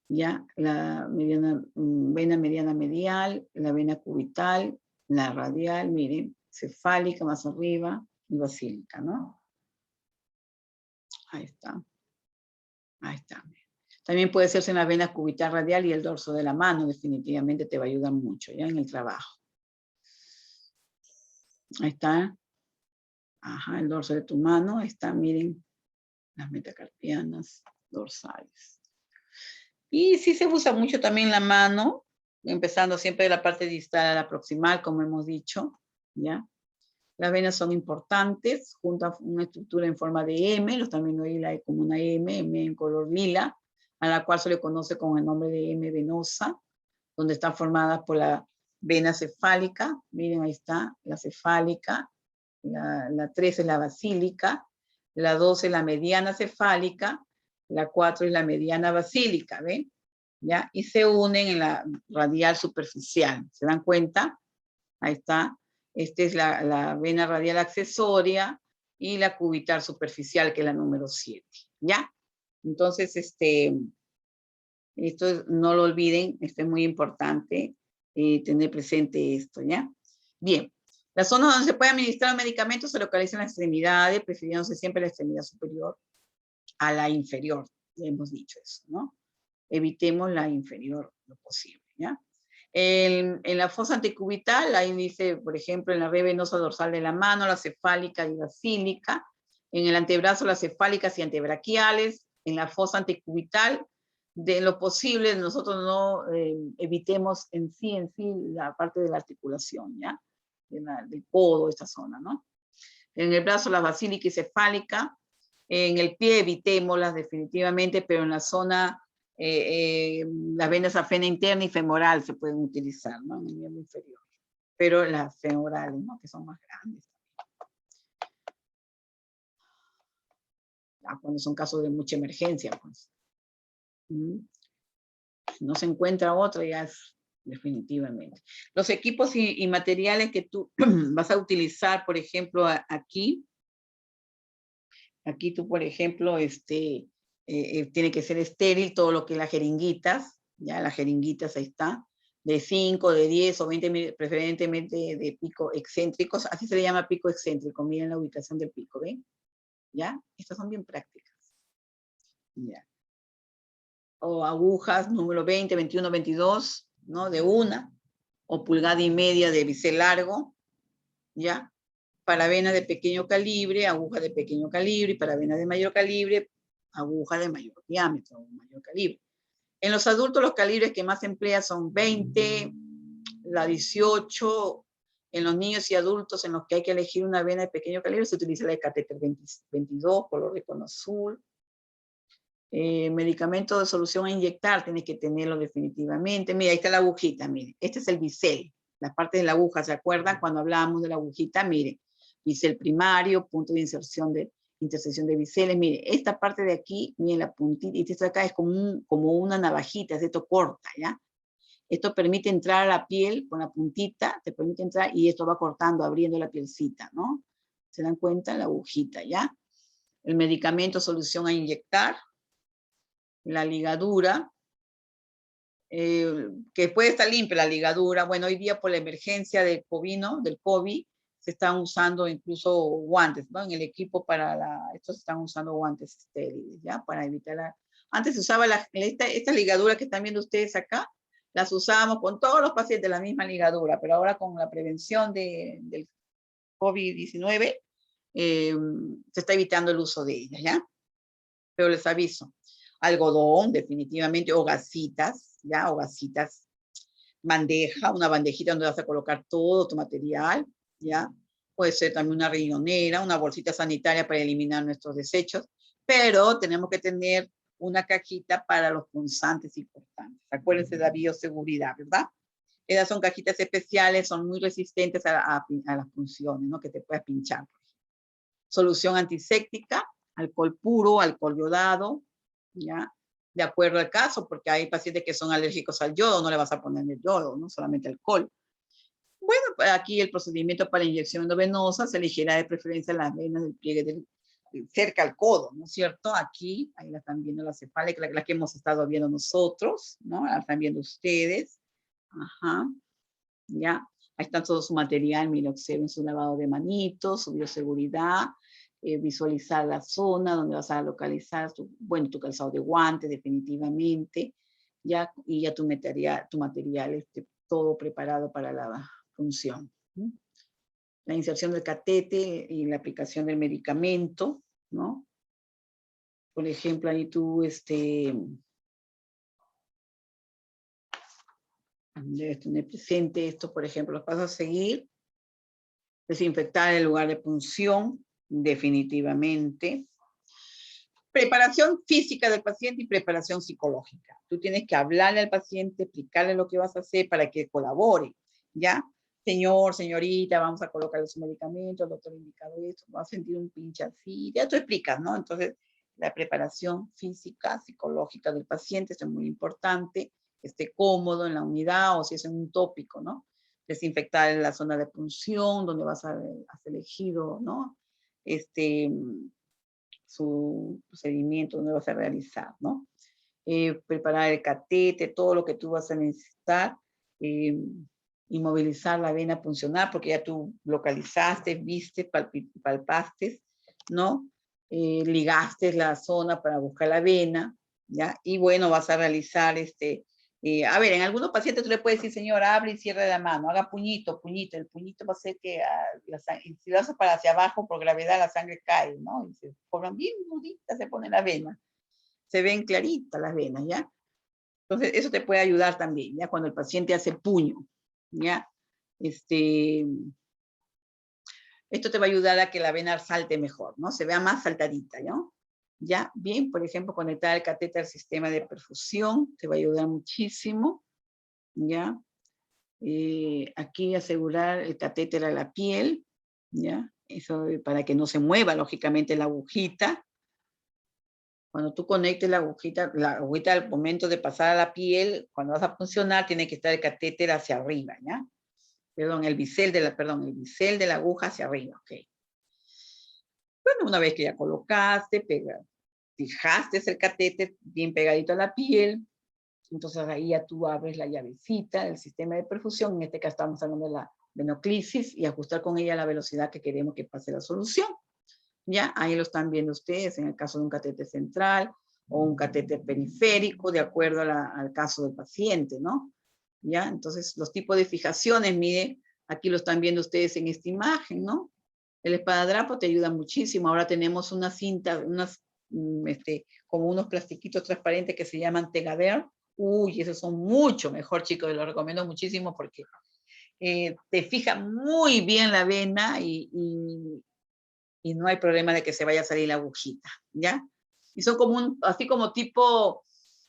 Ya, la vena mediana medial, la vena cubital, la radial, miren, cefálica más arriba y basílica, ¿no? Ahí está. Ahí está. También puede hacerse en la vena cubital radial y el dorso de la mano, definitivamente te va a ayudar mucho, ¿ya? En el trabajo. Ahí está. Ajá, el dorso de tu mano. Ahí está, miren, las metacarpianas dorsales. Y sí se usa mucho también la mano, empezando siempre de la parte distal a la proximal, como hemos dicho, ¿ya? Las venas son importantes, junto a una estructura en forma de M, los también ahí como una M en color lila, a la cual se le conoce con el nombre de M venosa, donde están formadas por la vena cefálica, miren ahí está, la cefálica, la 3 es la basílica, la 2 es la mediana cefálica, la 4 es la mediana basílica, ¿ven? ¿Ya? Y se unen en la radial superficial, ¿se dan cuenta? Ahí está. Esta es la vena radial accesoria y la cubital superficial, que es la número 7, ¿ya? Entonces, esto no lo olviden, esto es muy importante, tener presente esto, ¿ya? Bien, las zonas donde se puede administrar medicamentos se localizan en las extremidades, prefiriéndose siempre la extremidad superior a la inferior, ya hemos dicho eso, ¿no? Evitemos la inferior lo posible, ¿ya? En la fosa antecubital, ahí dice, por ejemplo, en la red venosa dorsal de la mano, la cefálica y basílica, en el antebrazo, las cefálicas y antebraquiales, en la fosa antecubital, de lo posible, nosotros no evitemos en sí la parte de la articulación, ¿ya? Del codo, esta zona, ¿no? En el brazo, la basílica y cefálica, en el pie evitémoslas definitivamente, pero en la zona, las venas afena interna y femoral se pueden utilizar, ¿no? En el miembro inferior. Pero las femorales, ¿no? Que son más grandes. Ya, cuando son casos de mucha emergencia, pues. Si no se encuentra otra, ya es definitivamente. Los equipos y materiales que tú vas a utilizar, por ejemplo, aquí tú, por ejemplo, tiene que ser estéril todo lo que es las jeringuitas, ya las jeringuitas ahí está, de 5, de 10 o 20, preferentemente de pico excéntricos, así se le llama pico excéntrico, miren la ubicación del pico, ¿ven? ¿Ya? Estas son bien prácticas. Ya. O agujas número 20, 21, 22, ¿no? De una, o pulgada y media de bisel largo, ¿ya? Para venas de pequeño calibre, aguja de pequeño calibre, y para venas de mayor calibre, aguja de mayor diámetro, o mayor calibre. En los adultos los calibres que más se emplea son 20, la 18, en los niños y adultos en los que hay que elegir una vena de pequeño calibre se utiliza la de catéter 22, color de cono azul. Medicamento de solución a inyectar, tienes que tenerlo definitivamente. Mira, ahí está la agujita, mire, este es el bisel, la parte de la aguja, ¿se acuerdan? Cuando hablábamos de la agujita, mire, bisel primario, punto de intersección de biseles, mire, esta parte de aquí, miren la puntita, y esto de acá es como una navajita, esto corta, ¿ya? Esto permite entrar a la piel con la puntita, te permite entrar y esto va cortando, abriendo la pielcita, ¿no? ¿Se dan cuenta? La agujita, ¿ya? El medicamento solución a inyectar, la ligadura, que puede estar limpia la ligadura. Bueno, hoy día por la emergencia del COVID, se están usando incluso guantes, ¿no? En el equipo estos están usando guantes estériles, ¿ya? Para evitar Antes se usaba esta ligadura que están viendo ustedes acá, las usábamos con todos los pacientes, la misma ligadura, pero ahora con la prevención del COVID-19, se está evitando el uso de ellas, ¿ya? Pero les aviso, algodón, definitivamente, o gasitas, ¿ya? O gasitas, una bandejita donde vas a colocar todo tu material, ¿ya? Puede ser también una riñonera, una bolsita sanitaria para eliminar nuestros desechos, pero tenemos que tener una cajita para los punzantes importantes. Acuérdense de la bioseguridad, ¿verdad? Esas son cajitas especiales, son muy resistentes a las punciones, ¿no? Que te puedas pinchar. Solución antiséptica, alcohol puro, alcohol iodado, ¿ya? De acuerdo al caso, porque hay pacientes que son alérgicos al yodo, no le vas a poner el yodo, no solamente alcohol. Bueno, aquí el procedimiento para inyección endovenosa se elegirá de preferencia las venas del pliegue cerca al codo, ¿no es cierto? Aquí, ahí la están viendo la cefálica, la que hemos estado viendo nosotros, ¿no? La están viendo ustedes. Ajá, ya. Ahí está todo su material, mira, observen su lavado de manitos, su bioseguridad, visualizar la zona donde vas a localizar, tu calzado de guantes, definitivamente, ya, y ya tu material todo preparado para la función. La inserción del catete y la aplicación del medicamento, ¿no? Por ejemplo, ahí tú, debes tener presente esto, por ejemplo, los pasos a seguir. Desinfectar el lugar de punción, definitivamente. Preparación física del paciente y preparación psicológica. Tú tienes que hablarle al paciente, explicarle lo que vas a hacer para que colabore, ¿ya? señor, señorita, vamos a colocar su medicamento, el doctor ha indicado esto, va a sentir un pinche así, ya tú explicas, ¿no? Entonces, la preparación física, psicológica del paciente, esto es muy importante, que esté cómodo en la unidad o si es en un tópico, ¿no? Desinfectar la zona de punción, donde has elegido, ¿no? Su procedimiento, donde vas a realizar, ¿no? Preparar el catete, todo lo que tú vas a necesitar, inmovilizar la vena puncional, porque ya tú localizaste, viste, palpaste, ¿no? Ligaste la zona para buscar la vena, ¿ya? Y bueno, vas a realizar a ver, en algunos pacientes tú le puedes decir, señor, abre y cierre la mano, haga puñito, puñito. El puñito va a hacer que si lo haces para hacia abajo, por gravedad la sangre cae, ¿no? Y se forman bien duditas, se pone la vena. Se ven claritas las venas, ¿ya? Entonces, eso te puede ayudar también, ¿ya? Cuando el paciente hace puño, ¿ya? Esto te va a ayudar a que la vena salte mejor, ¿no? Se vea más saltadita, ¿no? ¿Ya? Bien, por ejemplo, conectar el catéter al sistema de perfusión, te va a ayudar muchísimo, ¿ya? Aquí asegurar el catéter a la piel, ¿ya? Eso para que no se mueva, lógicamente, la agujita. Cuando tú conectes la agujita al momento de pasar a la piel, cuando vas a funcionar, tiene que estar el catéter hacia arriba, ¿ya? Perdón, el bisel de la aguja hacia arriba, ok. Bueno, una vez que ya colocaste, fijaste el catéter bien pegadito a la piel, entonces ahí ya tú abres la llavecita del sistema de perfusión, en este caso estamos hablando de la venoclisis, y ajustar con ella la velocidad que queremos que pase la solución. ¿Ya? Ahí lo están viendo ustedes en el caso de un catéter central o un catéter periférico, de acuerdo al caso del paciente, ¿no? ¿Ya? Entonces, los tipos de fijaciones, mire, aquí lo están viendo ustedes en esta imagen, ¿no? El espadadrapo te ayuda muchísimo. Ahora tenemos una cinta, como unos plastiquitos transparentes que se llaman Tegader. Uy, esos son mucho mejor, chicos, los recomiendo muchísimo porque te fija muy bien la vena y no hay problema de que se vaya a salir la agujita, ¿ya? Y son como así como tipo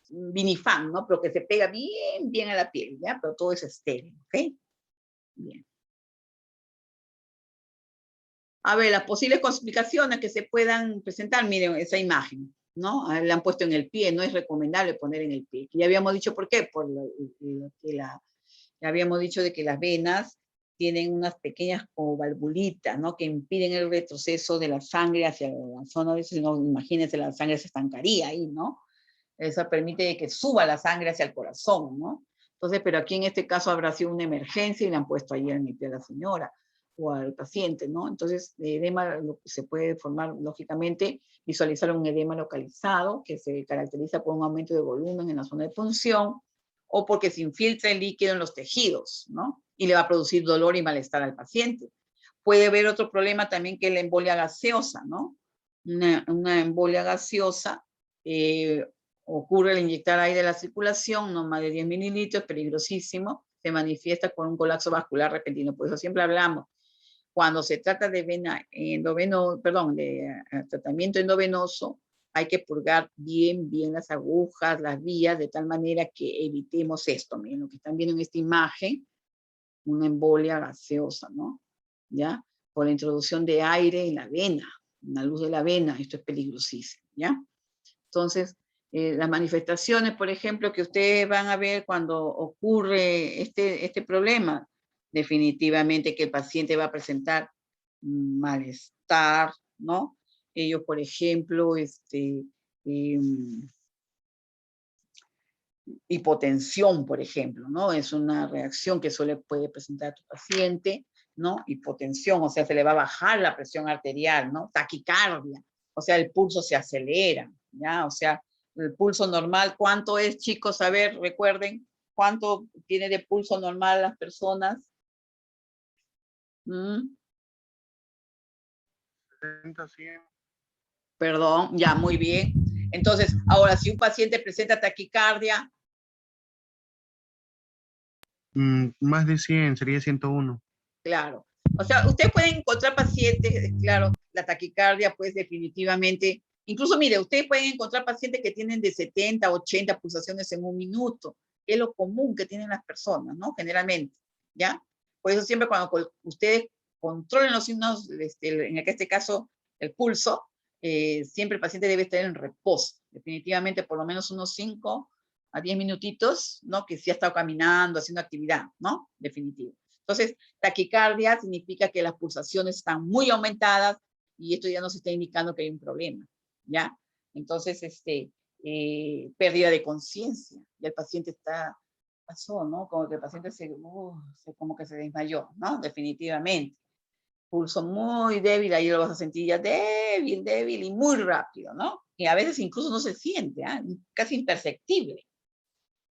vinifan, ¿no? Pero que se pega bien, bien a la piel, ¿ya? Pero todo es estéril, ¿ok? Bien. A ver, las posibles complicaciones que se puedan presentar, miren esa imagen, ¿no? Le han puesto en el pie, no es recomendable poner en el pie. Ya habíamos dicho por qué, ya habíamos dicho de que las venas tienen unas pequeñas como valvulitas, ¿no? Que impiden el retroceso de la sangre hacia la zona de, si no, imagínense, la sangre se estancaría ahí, ¿no? Eso permite que suba la sangre hacia el corazón, ¿no? Entonces, pero aquí en este caso habrá sido una emergencia y le han puesto ahí en el pie a la señora o al paciente, ¿no? Entonces, edema se puede formar, lógicamente, visualizar un edema localizado que se caracteriza por un aumento de volumen en la zona de punción o porque se infiltra el líquido en los tejidos, ¿no? Y le va a producir dolor y malestar al paciente. Puede haber otro problema también que es la embolia gaseosa, ¿no? Una embolia gaseosa ocurre al inyectar aire a la circulación, no más de 10 mililitros, peligrosísimo, se manifiesta con un colapso vascular repentino. Por eso siempre hablamos, cuando se trata de tratamiento endovenoso, hay que purgar bien las agujas, las vías, de tal manera que evitemos esto. Miren lo que están viendo en esta imagen, una embolia gaseosa, ¿no? ¿Ya? Por la introducción de aire en la vena, en la luz de la vena, esto es peligrosísimo, ¿ya? Entonces, las manifestaciones, por ejemplo, que ustedes van a ver cuando ocurre este problema, definitivamente que el paciente va a presentar malestar, ¿no? Ellos, por ejemplo, hipotensión, por ejemplo, ¿no? Es una reacción que puede presentar tu paciente, ¿no? Hipotensión, o sea, se le va a bajar la presión arterial, ¿no? Taquicardia, o sea, el pulso se acelera, ¿ya? O sea, el pulso normal, ¿cuánto es, chicos? A ver, recuerden, ¿cuánto tiene de pulso normal las personas? 70, 100. Perdón, ya, muy bien. Entonces, ahora, si un paciente presenta taquicardia. Más de 100, sería 101. Claro. O sea, usted puede encontrar pacientes, claro, la taquicardia, pues definitivamente, incluso mire, usted puede encontrar pacientes que tienen de 70, 80 pulsaciones en un minuto, que es lo común que tienen las personas, ¿no? Generalmente, ¿ya? Por eso siempre cuando ustedes controlen los signos, en este caso el pulso, siempre el paciente debe estar en reposo, definitivamente por lo menos unos 5 a 10 minutitos, ¿no? Que sí ha estado caminando, haciendo actividad, ¿no? Definitivo. Entonces, taquicardia significa que las pulsaciones están muy aumentadas y esto ya nos está indicando que hay un problema, ¿ya? Entonces, pérdida de conciencia, y el paciente pasó, ¿no? Como que el paciente como que se desmayó, ¿no? Definitivamente. Pulso muy débil, ahí lo vas a sentir ya débil, débil y muy rápido, ¿no? Y a veces incluso no se siente, casi imperceptible.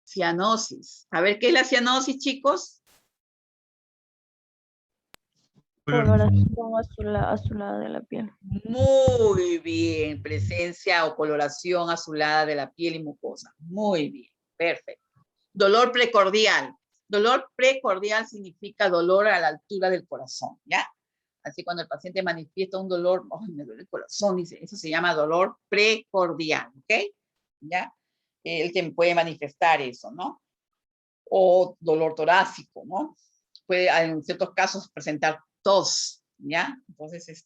Cianosis. A ver, ¿qué es la cianosis, chicos? Coloración azulada de la piel. Muy bien, presencia o coloración azulada de la piel y mucosa. Muy bien, perfecto. Dolor precordial. Dolor precordial significa dolor a la altura del corazón, ¿ya? Así cuando el paciente manifiesta un dolor, ¡ay, me duele el corazón! Dice, eso se llama dolor precordial, ¿ok? ¿Ya? Él puede manifestar eso, ¿no? O dolor torácico, ¿no? Puede en ciertos casos presentar tos, ¿ya? Entonces,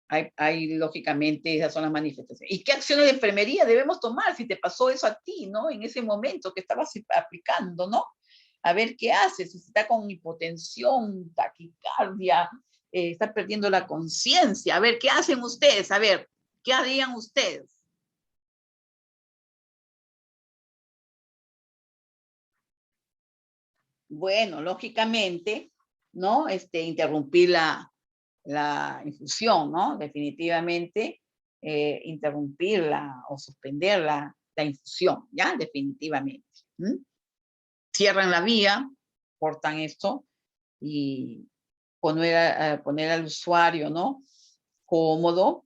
hay lógicamente, esas son las manifestaciones. ¿Y qué acciones de enfermería debemos tomar si te pasó eso a ti, ¿no? En ese momento que estabas aplicando, ¿no? A ver qué haces, si está con hipotensión, taquicardia, está perdiendo la conciencia. A ver, ¿qué hacen ustedes? A ver, ¿qué harían ustedes? Bueno, lógicamente, ¿no? Interrumpir la infusión, ¿no? Definitivamente, interrumpirla o suspender la infusión, ¿ya? Definitivamente. Cierran la vía, cortan esto y poner al usuario, ¿no? Cómodo,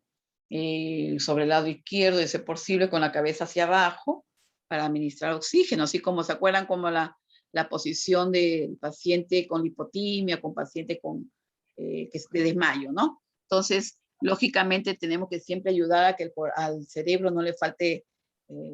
sobre el lado izquierdo, de ser posible, con la cabeza hacia abajo, para administrar oxígeno, así como se acuerdan como la posición del paciente con hipotimia, con paciente que es de desmayo, ¿no? Entonces, lógicamente tenemos que siempre ayudar a que al cerebro no le falte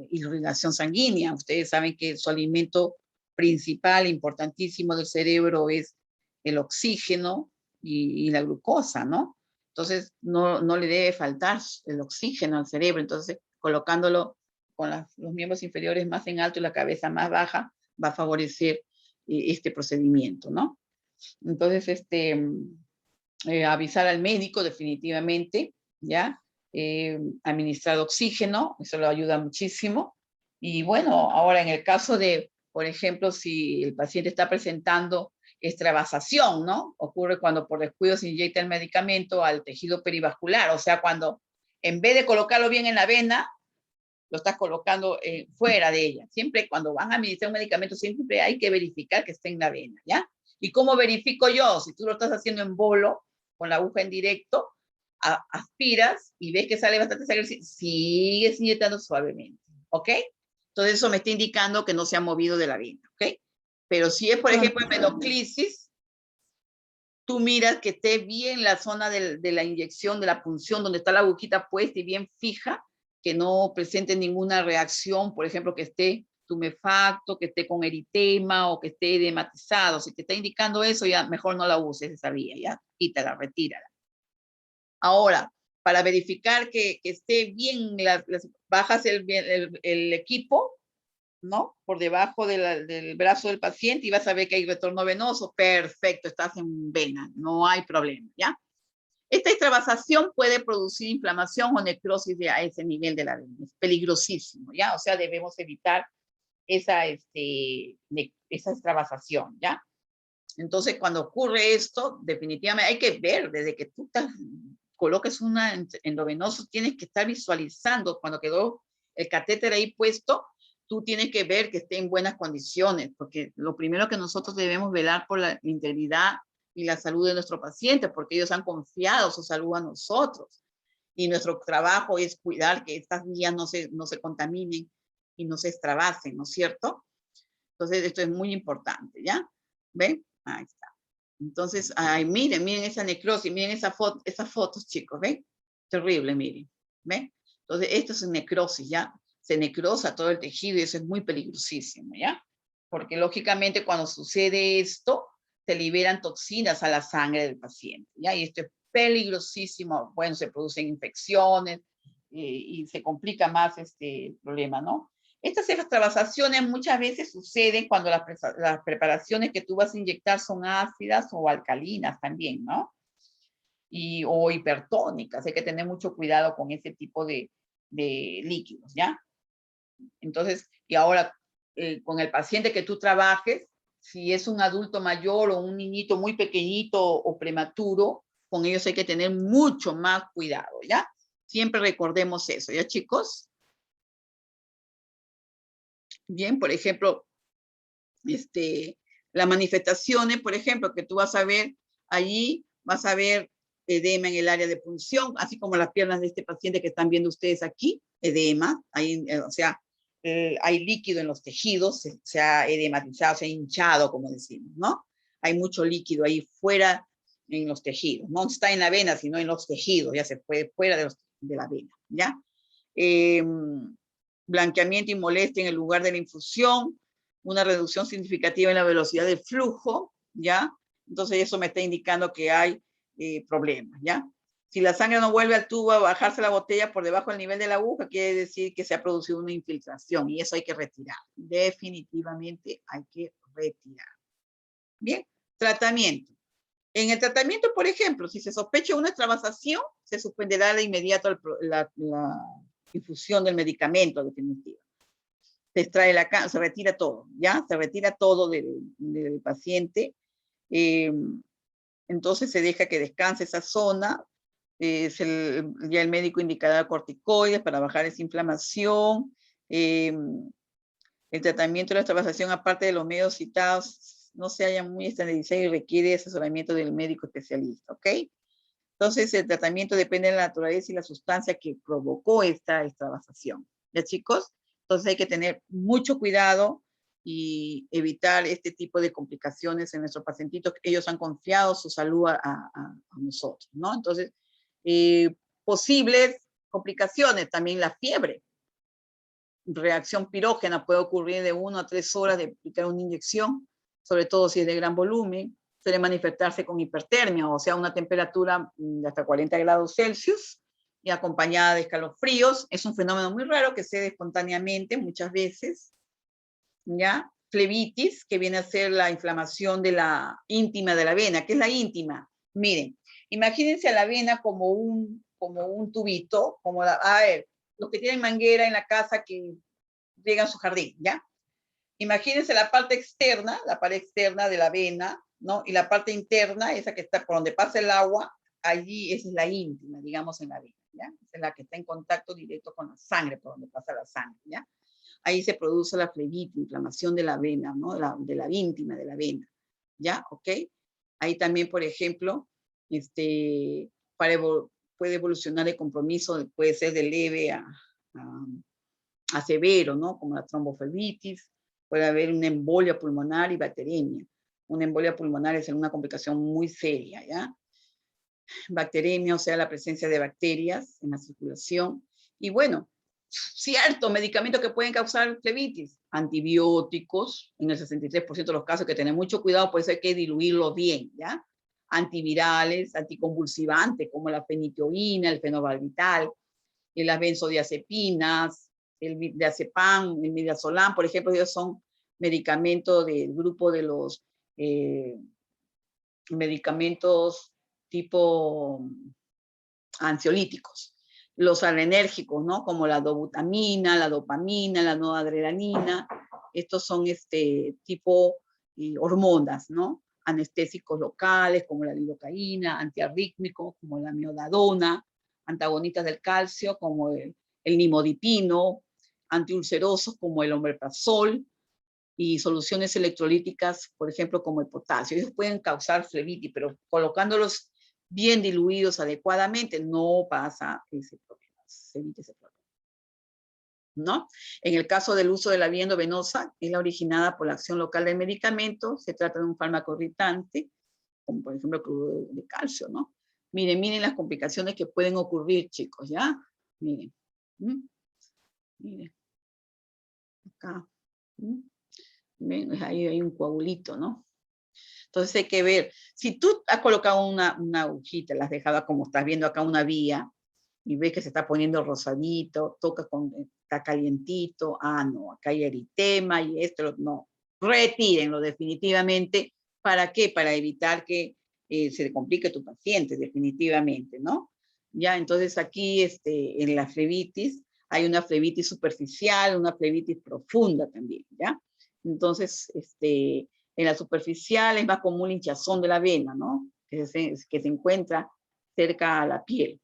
irrigación sanguínea. Ustedes saben que su alimento principal, importantísimo del cerebro es el oxígeno y la glucosa, ¿no? Entonces, no le debe faltar el oxígeno al cerebro. Entonces, colocándolo con los miembros inferiores más en alto y la cabeza más baja, va a favorecer este procedimiento, ¿no? Entonces, avisar al médico definitivamente, ¿ya? Administrar oxígeno, eso lo ayuda muchísimo. Y bueno, ahora en el caso de, por ejemplo, si el paciente está presentando extravasación, ¿no? Ocurre cuando por descuido se inyecta el medicamento al tejido perivascular, o sea, cuando en vez de colocarlo bien en la vena, lo estás colocando fuera de ella. Siempre cuando van a administrar un medicamento, siempre hay que verificar que esté en la vena, ¿ya? ¿Y cómo verifico yo? Si tú lo estás haciendo en bolo, con la aguja en directo, aspiras y ves que sale bastante sangre, sigues inyectando suavemente, ¿ok? Entonces eso me está indicando que no se ha movido de la vena, ¿ok? Pero si es, por ejemplo, hemoclisis, tú miras que esté bien la zona de la inyección, de la punción, donde está la agujita puesta y bien fija, que no presente ninguna reacción, por ejemplo, que esté tumefacto, que esté con eritema o que esté edematizado. Si te está indicando eso, ya mejor no la uses esa vía, ya quítala, retírala. Ahora, para verificar que esté bien, bajas el equipo, ¿no? Por debajo del brazo del paciente y vas a ver que hay retorno venoso. Perfecto, estás en vena, no hay problema, ¿ya? Esta extravasación puede producir inflamación o necrosis a ese nivel de la vena. Es peligrosísimo, ¿ya? O sea, debemos evitar esa extravasación, ¿ya? Entonces, cuando ocurre esto, definitivamente hay que ver, desde que tú coloques una endovenoso, tienes que estar visualizando cuando quedó el catéter ahí puesto, tú tienes que ver que esté en buenas condiciones, porque lo primero que nosotros debemos velar por la integridad y la salud de nuestro paciente, porque ellos han confiado su salud a nosotros. Y nuestro trabajo es cuidar que estas vías no se contaminen y no se extravasen, ¿no es cierto? Entonces, esto es muy importante, ¿ya? ¿Ven? Ahí está. Entonces, ay, miren esa necrosis, miren esas fotos, chicos, ¿ven? Terrible, miren, ¿ven? Entonces, esto es necrosis, ¿ya? Se necrosa todo el tejido y eso es muy peligrosísimo, ¿ya? Porque lógicamente cuando sucede esto, se liberan toxinas a la sangre del paciente, ¿ya? Y esto es peligrosísimo, bueno, se producen infecciones y se complica más el problema, ¿no? Estas extravasaciones muchas veces suceden cuando las preparaciones que tú vas a inyectar son ácidas o alcalinas también, ¿no? O hipertónicas, hay que tener mucho cuidado con ese tipo de líquidos, ¿ya? Entonces, y ahora, con el paciente que tú trabajes, si es un adulto mayor o un niñito muy pequeñito o prematuro, con ellos hay que tener mucho más cuidado, ¿ya? Siempre recordemos eso, ¿ya, chicos? Bien, por ejemplo, las manifestaciones, por ejemplo, que tú vas a ver allí, vas a ver edema en el área de punción, así como las piernas de este paciente que están viendo ustedes aquí, edema, o sea, hay líquido en los tejidos, se ha edematizado, se ha hinchado, como decimos, ¿no? Hay mucho líquido ahí fuera en los tejidos, no está en la vena, sino en los tejidos, ya se fue fuera de la vena, ¿ya? Blanqueamiento y molestia en el lugar de la infusión, una reducción significativa en la velocidad del flujo, ¿ya? Entonces eso me está indicando que hay problemas, ¿ya? Si la sangre no vuelve al tubo a bajarse la botella por debajo del nivel de la aguja, quiere decir que se ha producido una infiltración y eso hay que retirar. Definitivamente hay que retirar. Bien, tratamiento. En el tratamiento, por ejemplo, si se sospecha una extravasación, se suspenderá de inmediato la infusión del medicamento definitivo. Se extrae se retira todo, ¿ya? Se retira todo del paciente. Entonces se deja que descanse esa zona. Ya el médico indicará corticoides para bajar esa inflamación. El tratamiento de la extravasación, aparte de los medios citados, no se haya muy estandarizado y requiere asesoramiento del médico especialista, ¿ok? Entonces, el tratamiento depende de la naturaleza y la sustancia que provocó esta extravasación. ¿Ya, chicos? Entonces, hay que tener mucho cuidado y evitar este tipo de complicaciones en nuestros pacientitos. Ellos han confiado su salud a nosotros, ¿no? Entonces, posibles complicaciones, también la fiebre. Reacción pirógena puede ocurrir de 1 a 3 horas de aplicar una inyección, sobre todo si es de gran volumen. Suele manifestarse con hipertermia, o sea, una temperatura de hasta 40 grados Celsius y acompañada de escalofríos. Es un fenómeno muy raro que se da espontáneamente muchas veces, ¿ya? Flebitis, que viene a ser la inflamación de la íntima de la vena. ¿Qué es la íntima? Miren, imagínense a la vena como un tubito, a ver, los que tienen manguera en la casa que riegan su jardín, ¿ya? Imagínense la parte externa, la pared externa de la vena, ¿no? Y la parte interna, esa que está por donde pasa el agua, allí es la íntima, digamos, en la vena, ¿ya? Es la que está en contacto directo con la sangre, por donde pasa la sangre, ¿ya? Ahí se produce la flebitis, inflamación de la vena, ¿no? De la íntima de la vena, ¿ya? ¿Ok? Ahí también, por ejemplo, puede evolucionar el compromiso, puede ser de leve a severo, ¿no? Como la tromboflebitis, puede haber una embolia pulmonar y bacteremia. Una embolia pulmonar es una complicación muy seria, ¿ya? Bacteremia, o sea, la presencia de bacterias en la circulación. Y bueno, ciertos medicamentos que pueden causar flebitis, antibióticos, en el 63% de los casos, que tener mucho cuidado, por eso hay que diluirlo bien, ¿ya? Antivirales, anticonvulsivantes, como la fenitoína, el fenobarbital, las benzodiazepinas, el diazepam, el midazolam, por ejemplo, ellos son medicamentos del grupo de los medicamentos tipo ansiolíticos. Los adrenérgicos, ¿no? Como la dobutamina, la dopamina, la noradrenalina, estos son tipo hormonas, ¿no? Anestésicos locales, como la lidocaína, antiarrítmicos, como la miodadona, antagonistas del calcio, como el nimodipino, antiulcerosos, como el omeprazol, y soluciones electrolíticas, por ejemplo, como el potasio. Ellos pueden causar flebitis, pero colocándolos bien diluidos adecuadamente, no pasa ese problema, se evita ese problema, ¿no? En el caso del uso de la vía endovenosa, es la originada por la acción local del medicamento, se trata de un fármaco irritante, como por ejemplo el cloruro de calcio, ¿no? Miren las complicaciones que pueden ocurrir, chicos, ¿ya? Miren. Miren. Acá. Ven, ahí hay un coagulito, ¿no? Entonces hay que ver, si tú has colocado una agujita, la has dejado como estás viendo acá una vía, y ves que se está poniendo rosadito, está calientito, no, acá hay eritema y esto, no. Retírenlo definitivamente. ¿Para qué? Para evitar que se complique tu paciente, definitivamente, ¿no? Ya, entonces aquí en la flebitis hay una flebitis superficial, una flebitis profunda también, ¿ya? Entonces, en la superficial es más común la hinchazón de la vena, ¿no? Que se encuentra cerca a la piel.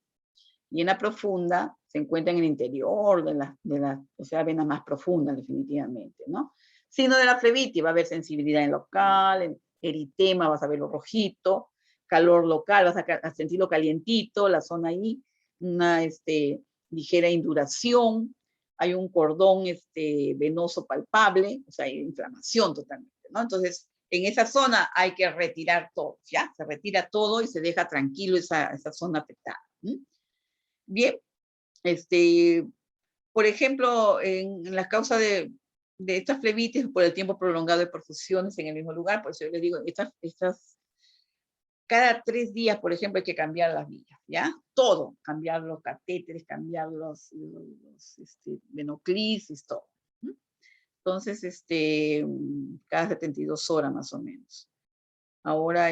Y en la profunda se encuentra en el interior o sea, venas más profundas definitivamente, ¿no? Signo de la flebitis, va a haber sensibilidad en local, en eritema, vas a ver lo rojito, calor local, vas a sentirlo calientito, la zona ahí, una ligera induración, hay un cordón venoso palpable, o sea, hay inflamación totalmente, ¿no? Entonces, en esa zona hay que retirar todo, ¿ya? Se retira todo y se deja tranquilo esa zona afectada. Bien, por ejemplo, en la causa de estas flebitis por el tiempo prolongado de perfusiones en el mismo lugar, por eso yo les digo, cada 3 días, por ejemplo, hay que cambiar las vías, ¿ya? Todo, cambiar los catéteres, cambiar los venoclisis, todo. Entonces, cada 72 horas más o menos. Ahora,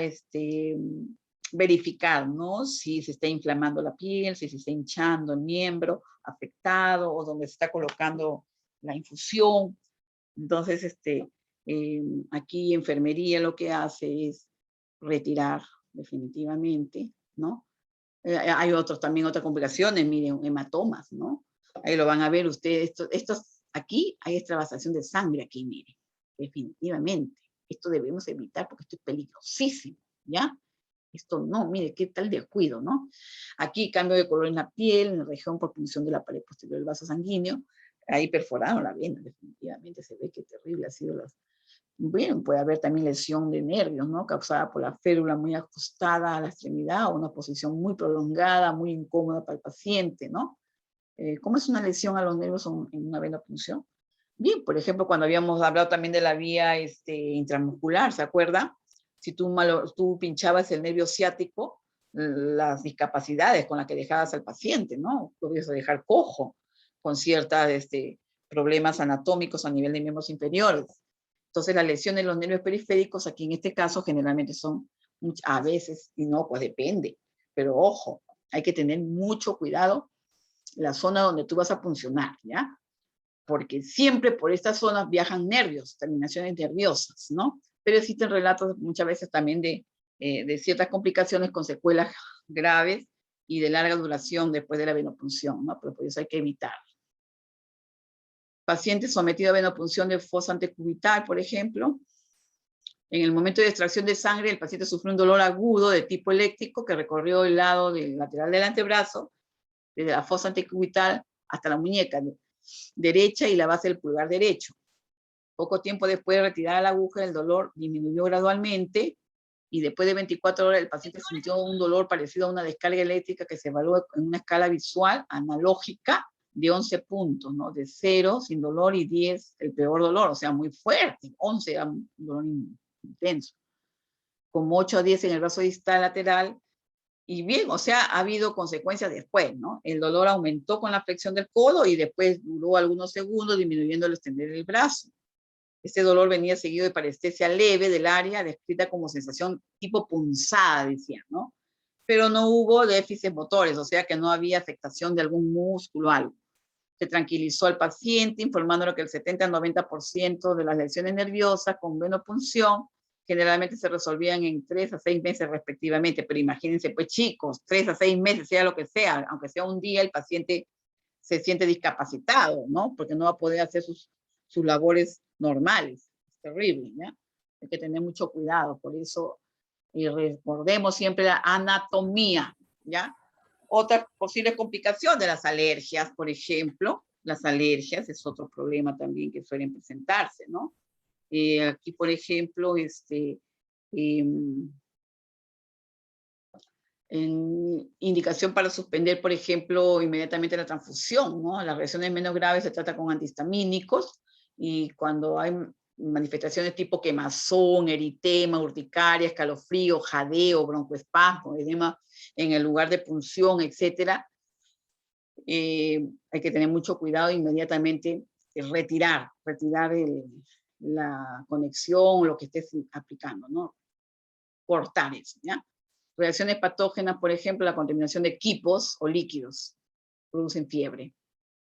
verificar, ¿no? Si se está inflamando la piel, si se está hinchando el miembro afectado o donde se está colocando la infusión. Entonces, aquí enfermería lo que hace es retirar definitivamente, ¿no? Hay también otras complicaciones, miren, hematomas, ¿no? Ahí lo van a ver ustedes. Aquí hay extravasación de sangre, aquí, miren, definitivamente. Esto debemos evitar porque esto es peligrosísimo, ¿ya? Esto no, mire, qué tal descuido, ¿no? Aquí cambio de color en la piel, en la región por punción de la pared posterior del vaso sanguíneo. Ahí perforaron la vena, definitivamente se ve que terrible ha sido Bueno, puede haber también lesión de nervios, ¿no? Causada por la férula muy ajustada a la extremidad o una posición muy prolongada, muy incómoda para el paciente, ¿no? ¿Cómo es una lesión a los nervios en una venopunción? Bien, por ejemplo, cuando habíamos hablado también de la vía intramuscular, ¿se acuerda? Si tú pinchabas el nervio ciático, las discapacidades con las que dejabas al paciente, ¿no? Podías dejar cojo con ciertos problemas anatómicos a nivel de miembros inferiores. Entonces, las lesiones de los nervios periféricos, aquí en este caso, generalmente son, a veces, y no, pues depende. Pero ojo, hay que tener mucho cuidado la zona donde tú vas a puncionar, ¿ya? Porque siempre por estas zonas viajan nervios, terminaciones nerviosas, ¿no? Pero existen relatos muchas veces también de ciertas complicaciones con secuelas graves y de larga duración después de la venopunción, ¿no? Pero por eso hay que evitar. Paciente sometido a venopunción de fosa antecubital, por ejemplo. En el momento de extracción de sangre, el paciente sufrió un dolor agudo de tipo eléctrico que recorrió el lado lateral del antebrazo, desde la fosa antecubital hasta la muñeca derecha y la base del pulgar derecho. Poco tiempo después de retirar la aguja, el dolor disminuyó gradualmente y después de 24 horas el paciente sintió un dolor parecido a una descarga eléctrica que se evalúa en una escala visual analógica de 11 puntos, ¿no? De 0 sin dolor y 10 el peor dolor, o sea, muy fuerte. 11 era un dolor intenso. Como 8 a 10 en el brazo distal lateral. Y bien, o sea, ha habido consecuencias después, ¿no? El dolor aumentó con la flexión del codo y después duró algunos segundos, disminuyendo el extender del brazo. Este dolor venía seguido de parestesia leve del área, descrita como sensación tipo punzada, decía, ¿no? Pero no hubo déficits motores, o sea que no había afectación de algún músculo o algo. Se tranquilizó al paciente, informándole que el 70 al 90% de las lesiones nerviosas con venopunción generalmente se resolvían en 3 a 6 meses respectivamente, pero imagínense, pues chicos, 3 a 6 meses, sea lo que sea, aunque sea un día, el paciente se siente discapacitado, ¿no? Porque no va a poder hacer sus labores normales. Es terrible, ¿ya? Hay que tener mucho cuidado, por eso, y recordemos siempre la anatomía, ¿ya? Otras posibles complicaciones de las alergias, por ejemplo, las alergias es otro problema también que suelen presentarse, ¿no? Aquí, por ejemplo, en indicación para suspender, por ejemplo, inmediatamente la transfusión, ¿no? Las reacciones menos graves se trata con antihistamínicos y cuando hay manifestaciones tipo quemazón, eritema, urticaria, escalofrío, jadeo, broncoespasmo, edema en el lugar de punción, etcétera, hay que tener mucho cuidado inmediatamente, retirar la conexión, lo que estés aplicando, ¿no? Cortar eso, ¿ya? Reacciones patógenas, por ejemplo, la contaminación de equipos o líquidos producen fiebre.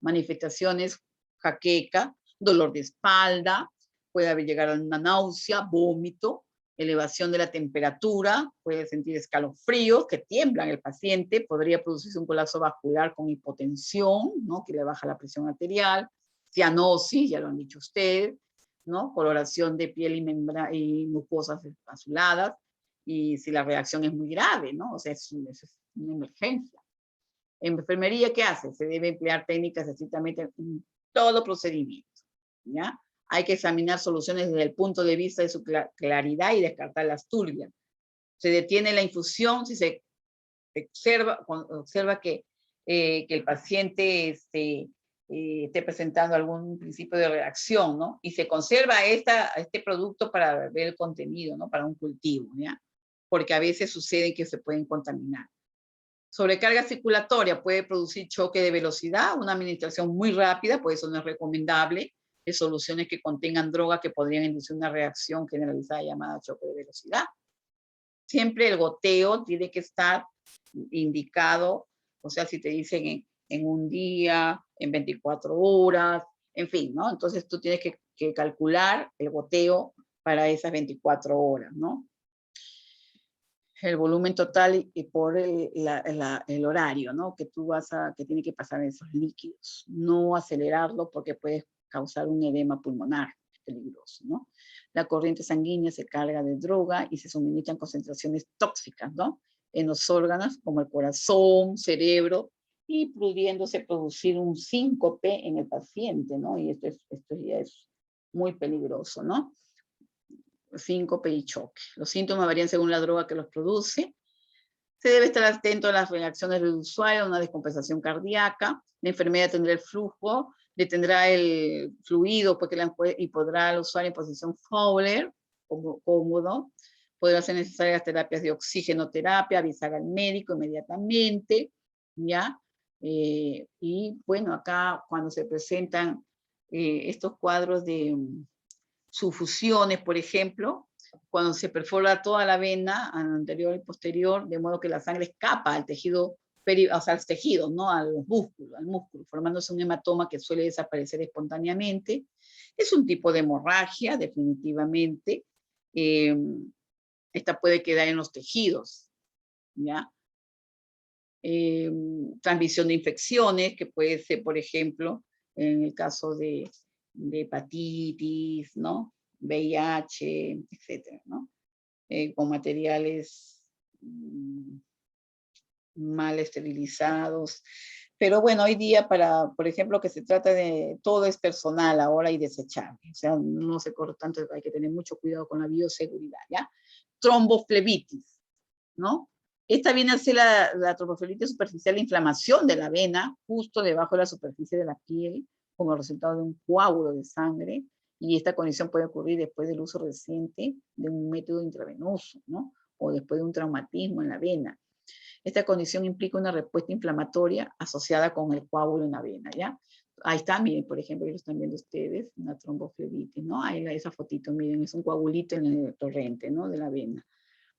Manifestaciones, jaqueca, dolor de espalda, puede haber llegado a una náusea, vómito, elevación de la temperatura, puede sentir escalofríos que tiemblan el paciente, podría producirse un colapso vascular con hipotensión, ¿no? Que le baja la presión arterial, cianosis, ya lo han dicho ustedes, ¿no? Coloración de piel y mucosas azuladas, y si la reacción es muy grave, ¿no? O sea, es una emergencia. En enfermería, ¿qué hace? Se debe emplear técnicas estrictamente en todo procedimiento, ¿ya? Hay que examinar soluciones desde el punto de vista de su claridad y descartar las turbias. Se detiene la infusión si se observa que el paciente esté presentando algún principio de reacción, ¿no? Y se conserva este producto para ver el contenido, ¿no? Para un cultivo, ¿ya? Porque a veces sucede que se pueden contaminar. Sobrecarga circulatoria puede producir choque de velocidad, una administración muy rápida, por eso no es recomendable, de soluciones que contengan droga que podrían inducir una reacción generalizada llamada choque de velocidad. Siempre el goteo tiene que estar indicado, o sea, si te dicen en un día, en 24 horas, en fin, ¿no? Entonces tú tienes que calcular el goteo para esas 24 horas, ¿no? El volumen total y por el horario, ¿no? Que tiene que pasar esos líquidos. No acelerarlo porque puede causar un edema pulmonar peligroso, ¿no? La corriente sanguínea se carga de droga y se suministran concentraciones tóxicas, ¿no? En los órganos como el corazón, cerebro, y pudiéndose producir un síncope en el paciente, ¿no? Y esto ya es muy peligroso, ¿no? Síncope y choque. Los síntomas varían según la droga que los produce. Se debe estar atento a las reacciones del usuario, una descompensación cardíaca. La enfermera tendrá el flujo, detendrá el fluido y podrá el usuario en posición Fowler, cómodo. Podrá ser necesarias terapias de oxigenoterapia, avisar al médico inmediatamente, ¿ya? Y bueno, acá cuando se presentan estos cuadros de sufusiones, por ejemplo, cuando se perfora toda la vena anterior y posterior, de modo que la sangre escapa al tejido, o sea, al tejido, ¿no? Al músculo, formándose un hematoma que suele desaparecer espontáneamente. Es un tipo de hemorragia, definitivamente. Esta puede quedar en los tejidos, ¿ya? Transmisión de infecciones, que puede ser, por ejemplo, en el caso de hepatitis, ¿no? VIH, etcétera, ¿no? Con materiales mal esterilizados. Pero bueno, hoy día por ejemplo, que se trata de, todo es personal ahora y desechable. O sea, no se corre tanto, hay que tener mucho cuidado con la bioseguridad, ¿ya? Tromboflebitis, ¿no? Esta viene a ser la tromboflebitis superficial, la inflamación de la vena, justo debajo de la superficie de la piel, como resultado de un coágulo de sangre, y esta condición puede ocurrir después del uso reciente de un método intravenoso, ¿no? O después de un traumatismo en la vena. Esta condición implica una respuesta inflamatoria asociada con el coágulo en la vena, ¿ya? Ahí está, miren, por ejemplo, lo están viendo ustedes, una tromboflebitis, ¿no? Ahí esa fotito, miren, es un coagulito en el torrente, ¿no? De la vena,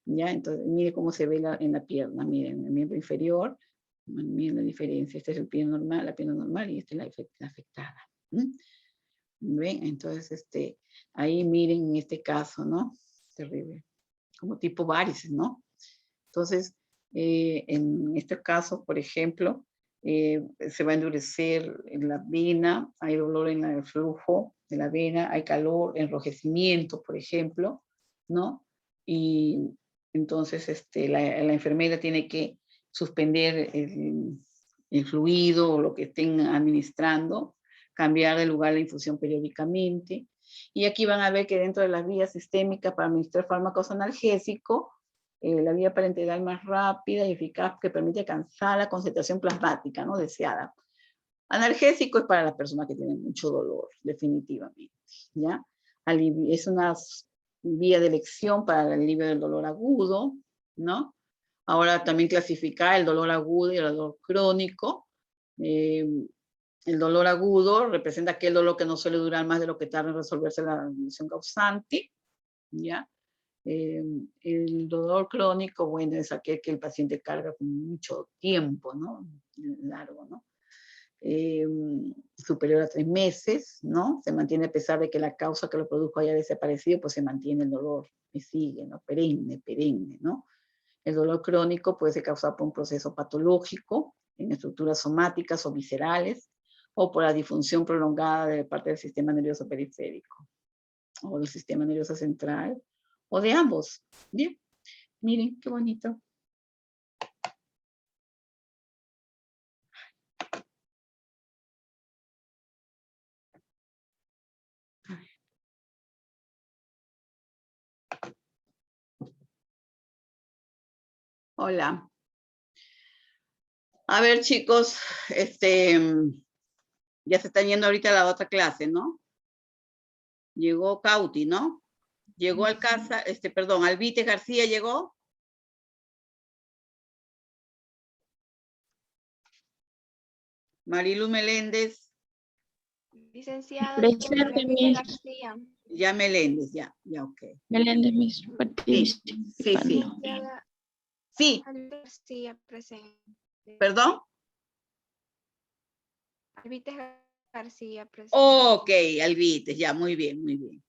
¿ya? Entonces, miren cómo se ve en la pierna, miren, el miembro inferior, miren la diferencia, esta es la pierna normal y esta es la afectada. ¿Ven? Entonces, ahí miren en este caso, ¿no? Terrible, como tipo varices, ¿no? Entonces, en este caso, por ejemplo, se va a endurecer en la vena, hay dolor en el flujo de la vena, hay calor, enrojecimiento, por ejemplo, ¿no? Y entonces la enfermera tiene que suspender el fluido o lo que estén administrando, cambiar de lugar la infusión periódicamente. Y aquí van a ver que dentro de las vías sistémicas para administrar fármacos analgésicos, la vía parenteral más rápida y eficaz que permite alcanzar la concentración plasmática, ¿no? Deseada. Analgésico es para las personas que tienen mucho dolor, definitivamente, ¿ya? Es una vía de elección para el alivio del dolor agudo, ¿no? Ahora también clasificar el dolor agudo y el dolor crónico. El dolor agudo representa aquel dolor que no suele durar más de lo que tarda en resolverse la condición causante, ¿ya? El dolor crónico, bueno, es aquel que el paciente carga con mucho tiempo, ¿no? Largo, ¿no? Superior a 3 meses, ¿no? Se mantiene a pesar de que la causa que lo produjo haya desaparecido, pues se mantiene el dolor que sigue, ¿no? Perenne, ¿no? El dolor crónico puede ser causado por un proceso patológico en estructuras somáticas o viscerales, o por la disfunción prolongada de parte del sistema nervioso periférico, o del sistema nervioso central, o de ambos. Bien, miren, qué bonito. Hola. A ver, chicos, ya se están yendo ahorita a la otra clase, ¿no? Llegó Cauti, ¿no? Llegó Alcázar, perdón, Alvite García llegó. Marilu Meléndez. Licenciada Presente, Miss. García. Ya Meléndez, ya, ok. Meléndez, Miss. Sí, Participando. Licenciada Sí, García presente. perdón. Alvites García presente. Ok, Alvites, ya, muy bien, muy bien.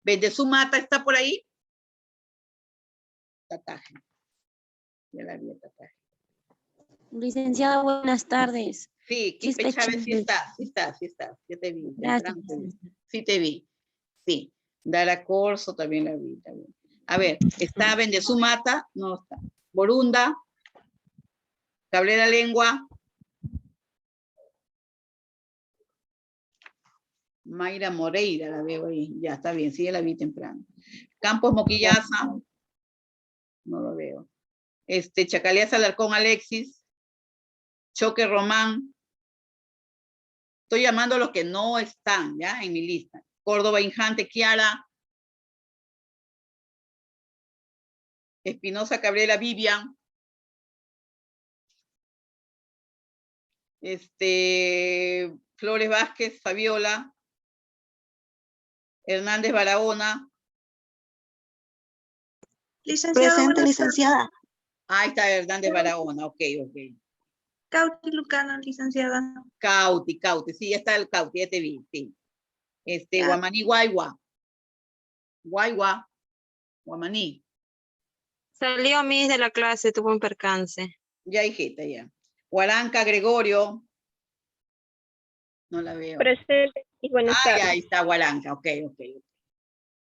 Vendezumata está por ahí. Tataje. Ya la vi, Tataje. Licenciada, buenas tardes. Sí, Quispe Chávez sí está. Ya te vi. Gracias. Temprano te vi. Sí te vi. Sí. Dara Corso también la vi. También. A ver, está Vendezumata, no está. Borunda. Cabrera Lengua. Mayra Moreira la veo ahí. Ya está bien, sí, ya la vi temprano. Campos Moquillaza. No lo veo. Chacalías Alarcón Alexis. Choque Román. Estoy llamando a los que no están, ¿ya? En mi lista. Córdoba Injante Kiara. Espinosa Cabrera Vivian. Flores Vázquez Fabiola. Hernández Barahona. Presente, licenciada. Ahí está Hernández Barahona, ok. Cauti Lucano, licenciada. Cauti, sí, ya está el Cauti, ya te vi, sí. Ya. Guamaní Guayua. Guamaní. Salió Miss de la clase, tuvo un percance. Ya, hijita, ya. Huaranca Gregorio. No la veo. Presente y buenas Ya, tardes. ahí está Huaranca, ok.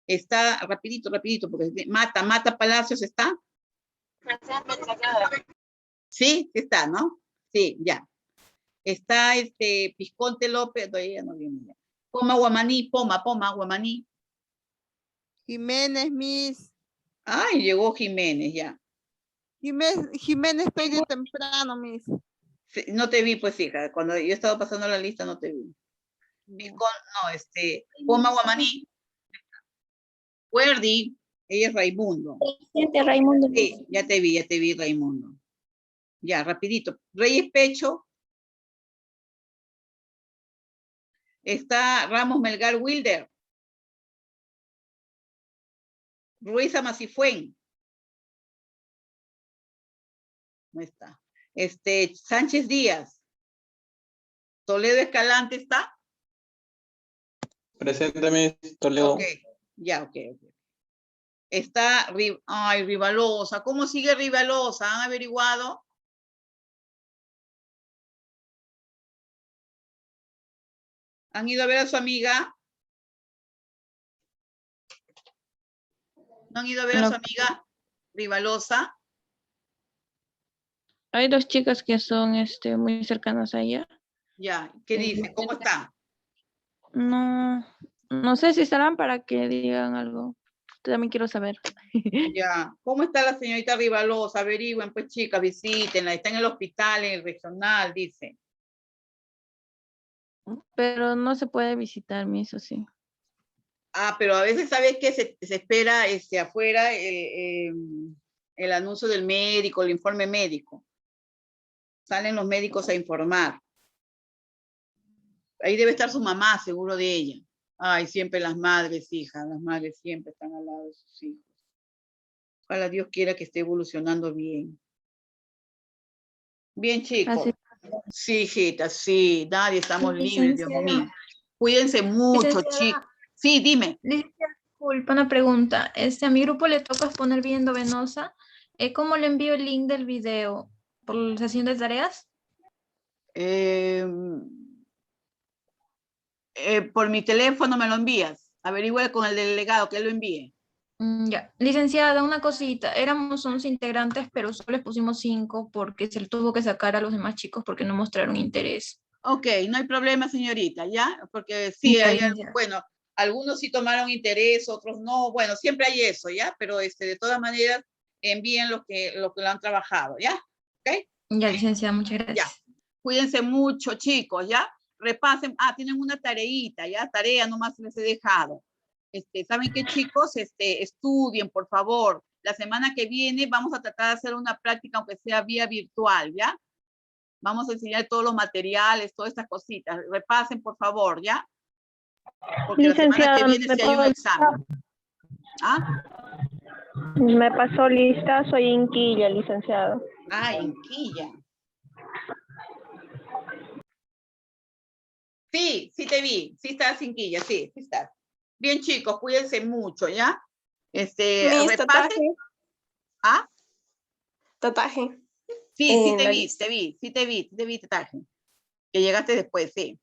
Está, rapidito, porque Mata Palacios está. Sí, está, ¿no? Sí, ya. Está Pisconte López, todavía no viene ya. Poma Guamaní, Guamaní. Jiménez, Miss. Ay, llegó Jiménez, ya. Jiménez pide temprano, Miss. Sí, no te vi, pues, hija. Cuando yo estaba pasando la lista, no te vi. Poma Guamaní. Huerdi, ella es Raimundo. Presente, Raimundo. Sí, ya te vi, Raimundo. Ya, rapidito. Reyes Pecho. Está Ramos Melgar Wilder. Ruiz Amacifuen. No está. Sánchez Díaz. Toledo Escalante está. Presente, Miss Toledo. Ok, ya, ok. Está, Rivalosa. ¿Cómo sigue Rivalosa? ¿Han averiguado? ¿Han ido a ver a su amiga? ¿No han ido a ver a su amiga Rivalosa? Hay dos chicas que son muy cercanas a ella. Ya, ¿qué dice? ¿Cómo está? No sé si estarán para que digan algo. También quiero saber. Ya, ¿cómo está la señorita Rivalosa? Averigüen, pues chicas, visítenla. Está en el hospital, en el regional, dice. Pero no se puede visitar, Miss, o sí. pero a veces, ¿sabes qué? Se espera afuera el anuncio del médico, el informe médico. Salen los médicos a informar. Ahí debe estar su mamá, seguro de ella. Ay, siempre las madres, hija, las madres siempre están al lado de sus hijos. Ojalá Dios quiera que esté evolucionando bien. Bien, chicos. Así. Sí, hijita, sí. Nadie estamos libres, Dios Licenciada. mío. Cuídense mucho, Licenciada. chicos. Sí, dime. Licenciada, disculpa, una pregunta. A mi grupo le toca exponer viendo venosa. ¿Cómo le envío el link del video? ¿Por la sesión de tareas? Por mi teléfono me lo envías. Averigüe con el delegado que lo envíe. Ya. Licenciada, una cosita. Éramos 11 integrantes, pero solo les pusimos 5 porque se le tuvo que sacar a los demás chicos porque no mostraron interés. Ok, no hay problema, señorita, ¿ya? Porque sí, Ya, hay, licenciada. bueno, algunos sí tomaron interés, otros no. Bueno, siempre hay eso, ¿ya? Pero de todas maneras, envíen lo que lo han trabajado, ¿ya? ¿Ok? Ya, licenciada, muchas gracias. Ya. Cuídense mucho, chicos, ¿ya? Repasen. Tienen una tareita, ¿ya? Tarea nomás les he dejado. ¿Saben qué, chicos? Estudien, por favor. La semana que viene vamos a tratar de hacer una práctica, aunque sea vía virtual, ¿ya? Vamos a enseñar todos los materiales, todas estas cositas. Repasen, por favor, ¿ya? Porque la semana que viene sí hay un examen. Me pasó lista, soy Inquilla, licenciada. Inquilla. Sí, sí te vi. Sí estás, Inquilla, sí, sí estás. Bien, chicos, cuídense mucho, ¿ya? Repasen. Tataje. Sí, sí te vi, Tataje. Que llegaste después, sí.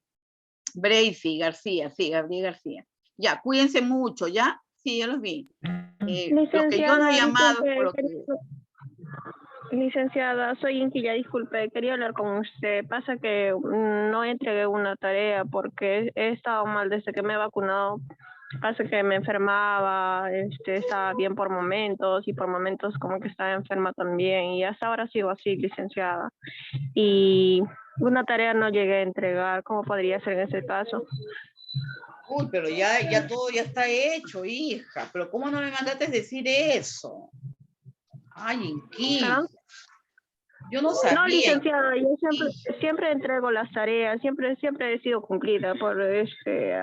Bracy García, sí, Gabriel García. Ya, cuídense mucho, ¿ya? Sí, ya los vi. Los que yo no he llamado es por lo que... Licenciada, soy Inquilla, disculpe, quería hablar con usted. Pasa que no entregué una tarea porque he estado mal desde que me he vacunado. Pasa que me enfermaba, estaba bien por momentos y por momentos como que estaba enferma también. Y hasta ahora sigo así, licenciada. Y una tarea no llegué a entregar. ¿Cómo podría ser en ese caso? Uy, pero ya todo ya está hecho, hija. Pero ¿cómo no me mandaste decir eso? Ay, Inquilla. Yo no sabía. No, licenciada, yo siempre entrego las tareas, siempre he sido cumplida.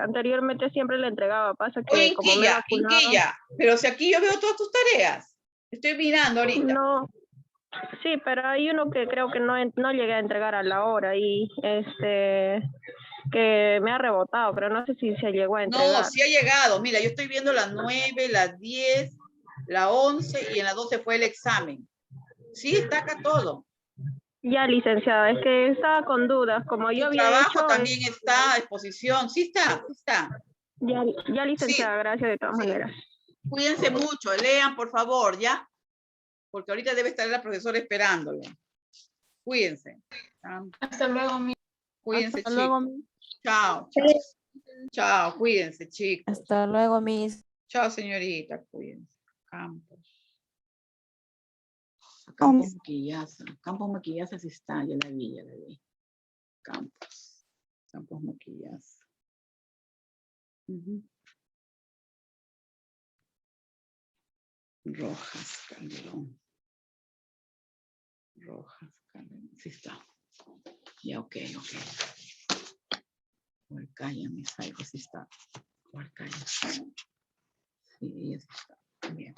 Anteriormente siempre le entregaba. Pasa que Oye, como me he vacunado... Inquilla, pero si aquí yo veo todas tus tareas. Estoy mirando ahorita. No, sí, pero hay uno que creo que no llegué a entregar a la hora y que me ha rebotado, pero no sé si se llegó a entregar. No, sí ha llegado. Mira, yo estoy viendo las 9, las 10, la 11 y en la 12 fue el examen. Sí, está acá todo. Ya, licenciada, es que estaba con dudas. Como yo había trabajo hecho... también está a exposición. Sí está. Ya licenciada, Sí. Gracias de todas maneras. Cuídense mucho, lean, por favor, ¿ya? Porque ahorita debe estar la profesora esperándolo. Cuídense. Hasta luego, mi. Cuídense, Hasta chicos. luego, mi. Chao. Chao, cuídense, chicos. Hasta luego, mis. Chao, señorita, cuídense. Campos. Campos Maquillaza. Campos Maquillaza sí está, ya la vi. Campos Maquillaza. Rojas Calderón. Sí está. Ya, ok. Huarcaya, me salgo, sí está. Huarcaya. Sí, ella sí está. Bien.